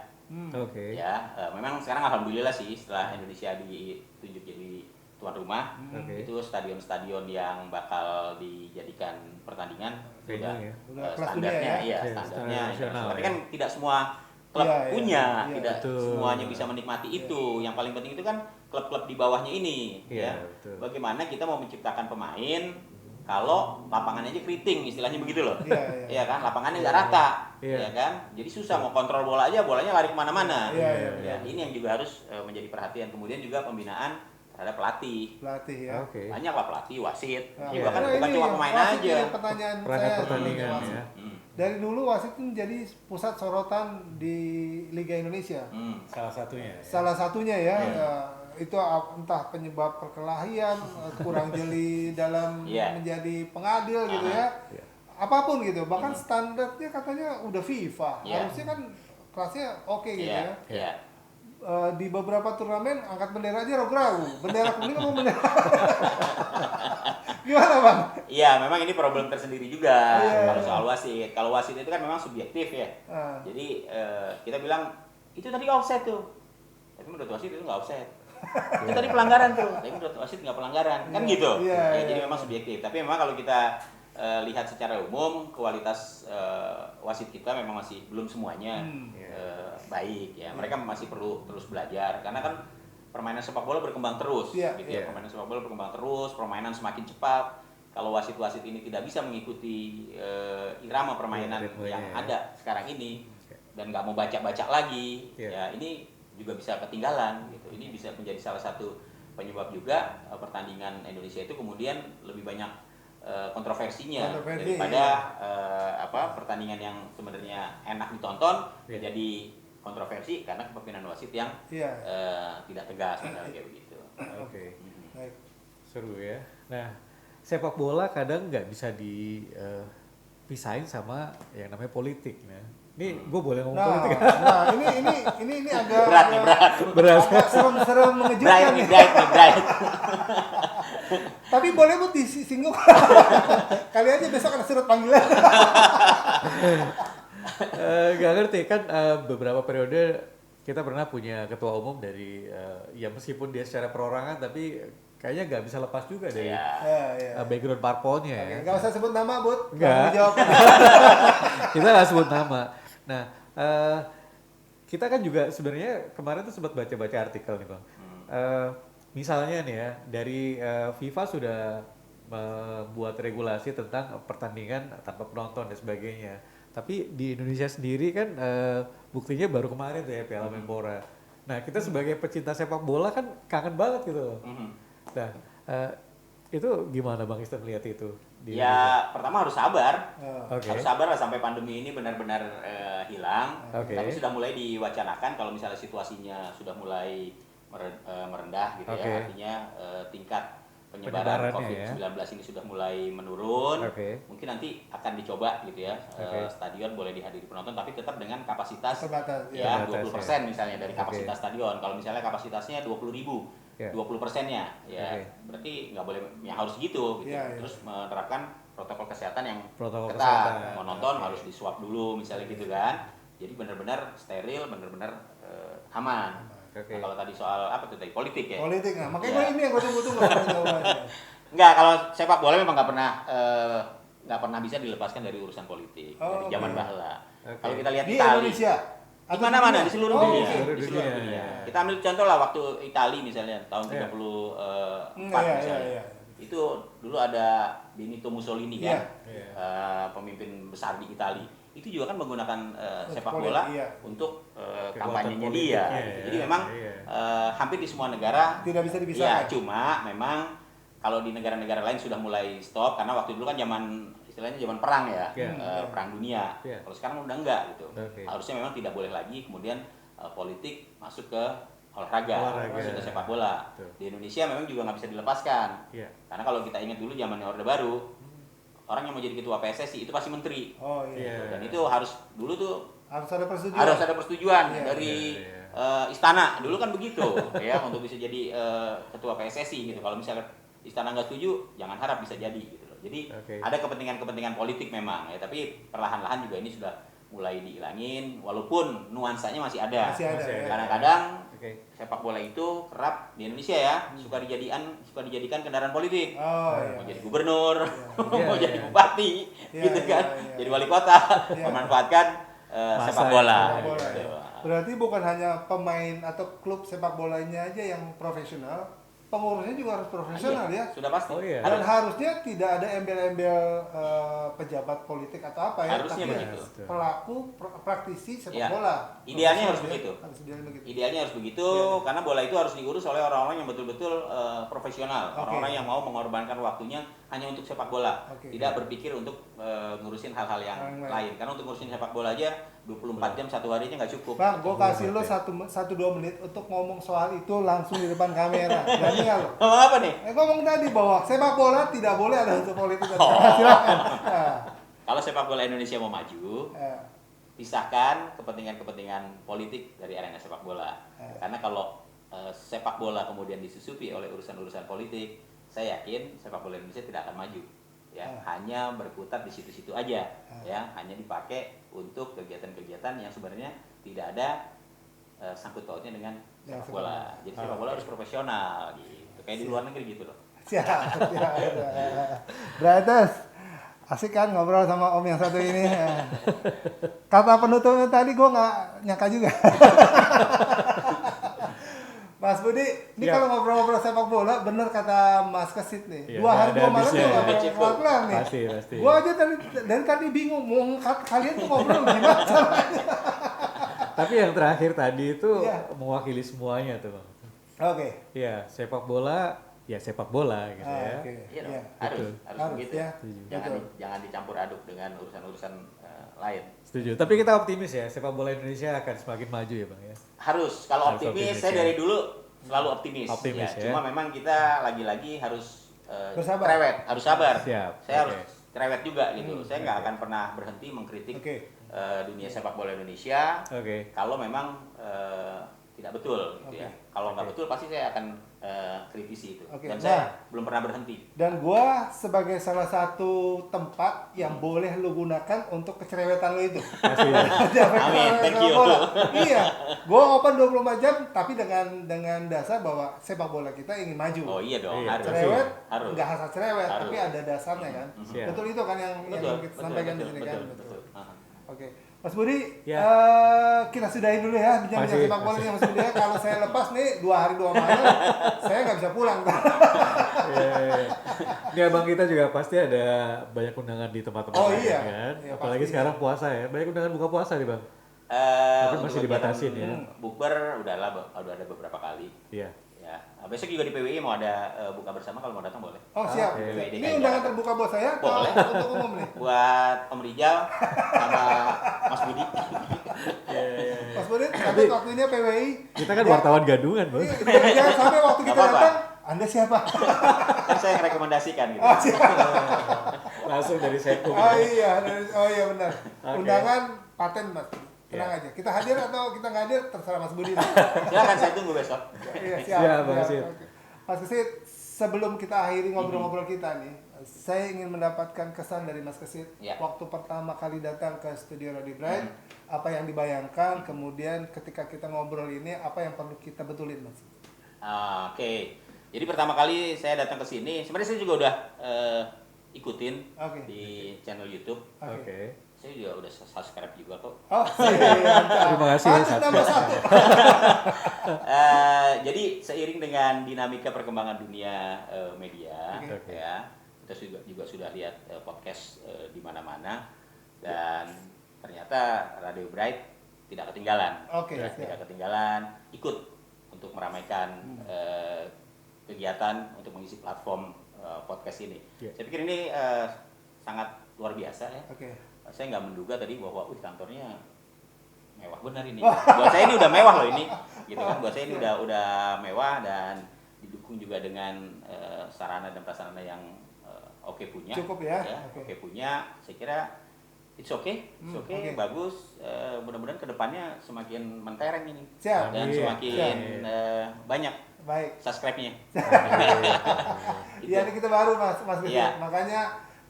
Oke. Ya, memang sekarang alhamdulillah sih setelah Indonesia ditunjuk jadi tuan rumah, Oke. itu stadion-stadion yang bakal dijadikan pertandingan Venue sudah ya. Udah kelas standarnya, dunia ya. iya, Iya, standarnya standar nasional internasional. Tapi ya. kan tidak semua klub Iya, iya, punya, iya, tidak betul. semuanya bisa menikmati itu. Yang paling penting itu kan klub-klub di bawahnya ini, Iya, ya. betul. Bagaimana kita mau menciptakan pemain kalau lapangannya aja keriting, istilahnya begitu loh. Iya, iya. Iya kan, lapangannya nggak rata, Iya. ya kan. Jadi susah mau kontrol bola aja, bolanya lari kemana-mana. Iya, iya, Ya, ini yang juga harus menjadi perhatian. Kemudian juga pembinaan terhadap pelatih. Pelatih ya. Oke. Banyak lah pelatih, wasit. Nah, Juga kan nah, bukan ini cuma yang pemain wasit aja. ini pertanyaan Perangkat saya. pertandingan Wasit. ya. Dari dulu wasit itu menjadi pusat sorotan di Liga Indonesia. Salah satunya. Ya. Salah satunya ya, itu entah penyebab perkelahian, kurang jeli dalam Iya. menjadi pengadil gitu ya. Iya. Apapun gitu. Bahkan standarnya katanya udah FIFA. Iya. Harusnya kan kelasnya oke gitu Iya, ya. iya. Di beberapa turnamen angkat bendera aja ragu-ragu. Bendera kuning sama bendera. Gimana Bang? Iya, memang ini problem tersendiri juga Iya. kalau soal wasit. Kalau wasit itu kan memang subjektif ya. Ah. Jadi kita bilang itu tadi offside tuh, tapi menurut wasit itu nggak offside. Itu tadi pelanggaran tuh, tapi menurut wasit nggak pelanggaran, kan Iya, gitu. iya, Ya, iya. jadi memang subjektif. Tapi memang kalau kita lihat secara umum kualitas wasit kita memang masih belum semuanya baik ya. Mereka masih perlu terus belajar karena kan permainan sepak bola berkembang terus, Iya, gitu ya. iya. Permainan sepak bola berkembang terus, permainan semakin cepat. Kalau wasit-wasit ini tidak bisa mengikuti irama permainan ritmenya yang ya. ada sekarang ini dan nggak mau baca-baca lagi, Iya. ya ini juga bisa ketinggalan gitu. Ini bisa menjadi salah satu penyebab juga pertandingan Indonesia itu kemudian lebih banyak kontroversinya Kontroversi, daripada pertandingan yang sebenarnya enak ditonton jadi kontroversi karena kepemimpinan wasit yang tidak tegas misalnya kayak begitu. Oke. Baik. Seru ya. Nah, sepak bola kadang nggak bisa dipisahin sama yang namanya politik. Nah, ini gue boleh ngomong politik? Nah, ini agak berat. Agak serem-serem mengejutkan nih. Bright. Tapi boleh buat disinggung. Kali aja besok ada surat panggilan. Gak ngerti kan beberapa periode kita pernah punya ketua umum dari ya meskipun dia secara perorangan tapi kayaknya nggak bisa lepas juga dari background parpolnya ya. Nggak usah sebut nama, Bud. Nggak. Jawab. Kita nggak sebut nama. Nah, kita kan juga sebenarnya kemarin tuh sempat baca-baca artikel nih Bang. Misalnya nih ya, dari FIFA sudah membuat regulasi tentang pertandingan tanpa penonton dan sebagainya. Tapi di Indonesia sendiri kan buktinya baru kemarin tuh ya Piala Menpora. Nah, kita sebagai pecinta sepak bola kan kangen banget gitu loh. Nah, itu gimana Bang Ista melihat itu? Pertama harus sabar. Okay. Harus sabar lah sampai pandemi ini benar-benar hilang. Okay. Tapi sudah mulai diwacanakan kalau misalnya situasinya sudah mulai merendah gitu ya. Artinya tingkat penyebaran COVID-19 ini sudah mulai menurun. Mungkin nanti akan dicoba gitu ya. Stadion boleh dihadiri penonton tapi tetap dengan kapasitas terbatas, 20% misalnya dari kapasitas stadion. Kalau misalnya kapasitasnya 20.000, 20%-nya berarti nggak boleh yang harus gitu. Terus menerapkan protokol kesehatan yang ketat. Mau nonton harus diswab dulu misalnya gitu kan. Jadi benar-benar steril, benar-benar aman. Nah, kalau tadi soal apa tuh tadi politik ya? Politik, nah makanya ini yang gue tunggu-tunggu jawabannya. Enggak, kalau sepak bola memang nggak pernah bisa dilepaskan dari urusan politik dari zaman bahla. Kalau kita lihat di Itali, Indonesia, di mana-mana di seluruh dunia, di seluruh dunia. Kita ambil contoh lah waktu Itali misalnya tahun 34 misalnya. Itu dulu ada Benito Mussolini kan, pemimpin besar di Itali. Itu juga kan menggunakan sepak bola untuk kampanyenya dia. Jadi memang hampir di semua negara tidak bisa dipisahkan. Cuma memang kalau di negara-negara lain sudah mulai stop karena waktu dulu kan istilahnya zaman perang ya, perang dunia. Kalau sekarang udah enggak gitu. Harusnya memang tidak boleh lagi kemudian politik masuk ke olahraga, masuk ke sepak bola. Di Indonesia memang juga nggak bisa dilepaskan. Karena kalau kita ingat dulu zamannya Orde Baru, orang yang mau jadi ketua PSSI itu pasti menteri. Dan itu harus dulu tuh harus ada persetujuan dari istana. Dulu kan begitu ya untuk bisa jadi ketua PSSI gitu. Kalau misalnya istana nggak setuju, jangan harap bisa jadi gitu loh. Jadi ada kepentingan-kepentingan politik memang ya, tapi perlahan-lahan juga ini sudah mulai dihilangin walaupun nuansanya masih ada. Kadang-kadang sepak bola itu kerap di Indonesia ya suka dijadikan kendaraan politik. Mau jadi gubernur, mau jadi bupati, gitu kan. Jadi wali kota, memanfaatkan sepak bola. Gitu. Berarti bukan hanya pemain atau klub sepak bolanya aja yang profesional, pengurusnya juga harus profesional ya. Sudah pasti. Dan harusnya tidak ada embel-embel pejabat politik atau apa ya. Harusnya tapi begitu. Pelaku praktisi sepak bola. Idealnya harus begitu. Idealnya harus begitu karena bola itu harus diurus oleh orang-orang yang betul-betul profesional, orang-orang yang mau mengorbankan waktunya hanya untuk sepak bola, tidak berpikir untuk ngurusin hal-hal yang lain. Karena untuk ngurusin sepak bola aja 24 jam satu hari aja nggak cukup. Bang, gue kasih lo 1-2 menit untuk ngomong soal itu langsung di depan kamera. Berani nggak lo? Ngomong apa nih? Ngomong tadi bahwa sepak bola tidak boleh ada unsur politik. Silakan. Kalau sepak bola Indonesia mau maju, pisahkan kepentingan-kepentingan politik dari arena sepak bola. Karena kalau sepak bola kemudian disusupi oleh urusan-urusan politik, saya yakin sepak bola Indonesia tidak akan maju. Ya, hanya berkutat di situ-situ aja, ya, hanya dipakai untuk kegiatan-kegiatan yang sebenarnya tidak ada sangkut pautnya dengan sepak bola. Jadi sepak bola harus profesional gitu, kayak di luar negeri gitu loh. Siap. Brates, asik kan ngobrol sama Om yang satu ini. Kata penutupnya tadi gue nggak nyangka juga. Mas Budi, ini kalau ngobrol-ngobrol sepak bola, bener kata Mas Kesit nih. 2 hari 2 malam tuh nggak kelar nih. Pasti. Gua aja dari tadi bingung mau kalian tuh ngobrol gimana caranya. Tapi yang terakhir tadi itu mewakili semuanya tuh Bang. Oke. Iya, sepak bola ya sepak bola gitu ya. Oke. Iya dong, Iya. harus Betul. harus begitu. ya. Jangan dicampur aduk dengan urusan-urusan lain. Setuju. Tapi kita optimis ya, sepak bola Indonesia akan semakin maju ya bang ya. Harus, kalau Harus optimis, optimis, saya ya. dari dulu selalu optimis. Optimis, ya. Cuma memang kita lagi-lagi harus Bersabar. cerewet, harus sabar. Siap, Saya oke. harus cerewet juga gitu. Saya nggak akan pernah berhenti mengkritik dunia sepak bola Indonesia. Oke. Kalau memang tidak betul, gitu ya. Kalau nggak betul pasti saya akan kritisi itu. Oke, Dan nah. saya belum pernah berhenti. Dan gua sebagai salah satu tempat yang boleh lu gunakan untuk kecerewetan lu itu. Makasih ya. Jangan Amin, sepak thank you. bola. Iya, gua open 24 jam tapi dengan dasar bahwa sepak bola kita ingin maju. Oh iya dong, Iya, harus. Cerewet, Harus. nggak asal cerewet, Harus. tapi ada dasarnya kan. Siap. Betul itu kan yang kita sampaikan di sini kan. betul. Aha. Oke, Mas Budi, Ya. kita sudahin dulu ya bincang-bincang Masih. sepak bola nih Mas Budi ya. Kalau saya lepas nih 2 hari 2 malam, saya nggak bisa pulang. Iya. Ini abang kita juga pasti ada banyak undangan di tempat-tempat Oh, lain, iya. kan. Iya, Apalagi pasti. sekarang puasa ya, banyak undangan buka puasa nih bang. Tapi Untuk masih kegiatan dibatasin ya. Bukber udah ada beberapa kali. Iya. Ya, besok juga di PWI mau ada buka bersama, kalau mau datang boleh. Oh siap. Oke. Ini undangan terbuka buat saya atau Boleh. untuk umum nih? Buat Om Rijal sama Mas Budi. Mas Budi, sampai waktunya PWI. Kita kan wartawan gadungan bang. Jangan sampai waktu kita Nggak apa-apa. datang, Anda siapa? Kan saya merekomendasikan gitu. Oh, siap. Langsung dari Sekum. Oh iya, benar. Oke. Undangan paten Mas. Tenang Ya. aja. Kita hadir atau kita nggak hadir terserah Mas Budi. Silakan, saya tunggu besok. Iya, Siap, Bang, siap. Oke. Mas Kesit, sebelum kita akhiri ngobrol-ngobrol kita nih, saya ingin mendapatkan kesan dari Mas Kesit Ya. waktu pertama kali datang ke studio Radio Bright, apa yang dibayangkan, kemudian ketika kita ngobrol ini apa yang perlu kita betulin, Mas? Oke. Jadi pertama kali saya datang ke sini, sebenarnya saya juga udah ikutin Oke. di channel YouTube. Oke. Saya juga udah subscribe juga kok. Oh, siap. Terima kasih, Harus nambah satu. Jadi seiring dengan dinamika perkembangan dunia media, Oke. ya, kita juga sudah lihat podcast di mana-mana, dan ternyata Radio Bright tidak ketinggalan. Oke, Ya, siap. tidak ketinggalan, ikut untuk meramaikan kegiatan untuk mengisi platform podcast ini. Ya. Saya pikir ini sangat luar biasa ya. Oke. Saya nggak menduga tadi bahwa kantornya mewah benar ini. Buat saya ini udah mewah loh ini, gitu kan. Buat saya ini udah mewah dan didukung juga dengan sarana dan prasarana yang oke punya. Cukup ya? Oke Oke. punya. Saya kira it's okay, Oke. bagus. Mudah-mudahan kedepannya semakin mentereng ini Siap. dan Iya. semakin banyak Baik. subscribe-nya. Iya, ini kita baru Mas Kesit. Iya. Makanya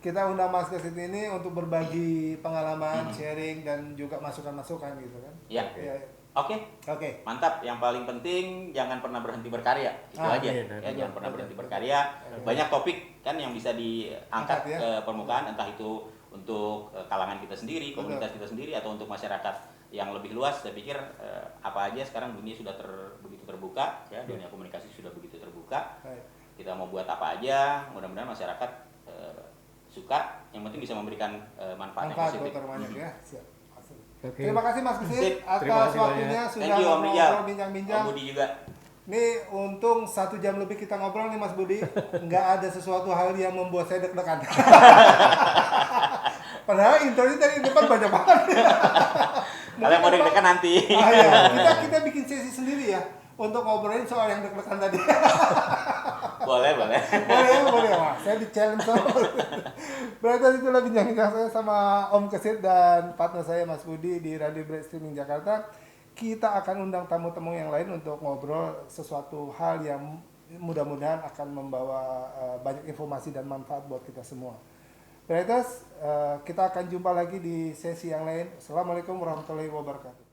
kita undang Mas Kesit ini untuk berbagi pengalaman, sharing dan juga masukan-masukan gitu kan. Ya. Iya. Oke. Oke. Mantap, yang paling penting jangan pernah berhenti berkarya. Itu Ah, aja. iya, Ya, betul, jangan pernah betul, berhenti betul. berkarya. Banyak topik kan yang bisa diangkat Angkat, ya. ke permukaan, entah itu untuk kalangan kita sendiri, Betul. komunitas kita sendiri, atau untuk masyarakat yang lebih luas. Saya pikir apa aja sekarang dunia sudah begitu terbuka, ya, dunia komunikasi sudah begitu terbuka. Baik. Kita mau buat apa aja, mudah-mudahan masyarakat suka. Yang penting bisa memberikan manfaat yang Manfaat positif. buat orang banyak ya. Siap. Oke. Terima kasih Mas Kesit Sip. Terima atas kasih waktunya banyak. sudah Thank you Om Rijal, ngobrol Om bincang-bincang. Budi juga. Nih untung 1 jam lebih kita ngobrol nih Mas Budi, nggak ada sesuatu hal yang membuat saya deg-degan. Padahal intronya tadi di depan banyak banget. Kalau yang mau deg-degan nanti. Ah, ya. Kita bikin sesi sendiri ya untuk ngobrolin soal yang deg-degan tadi. Boleh. boleh. Wah, saya di challenge sama. Berarti itulah bincang-bincang saya sama Om Kesit dan partner saya Mas Budi di Radio Bright Streaming Jakarta. Kita akan undang tamu-tamu yang lain untuk ngobrol sesuatu hal yang mudah-mudahan akan membawa banyak informasi dan manfaat buat kita semua. Berarti kita akan jumpa lagi di sesi yang lain. Assalamualaikum warahmatullahi wabarakatuh.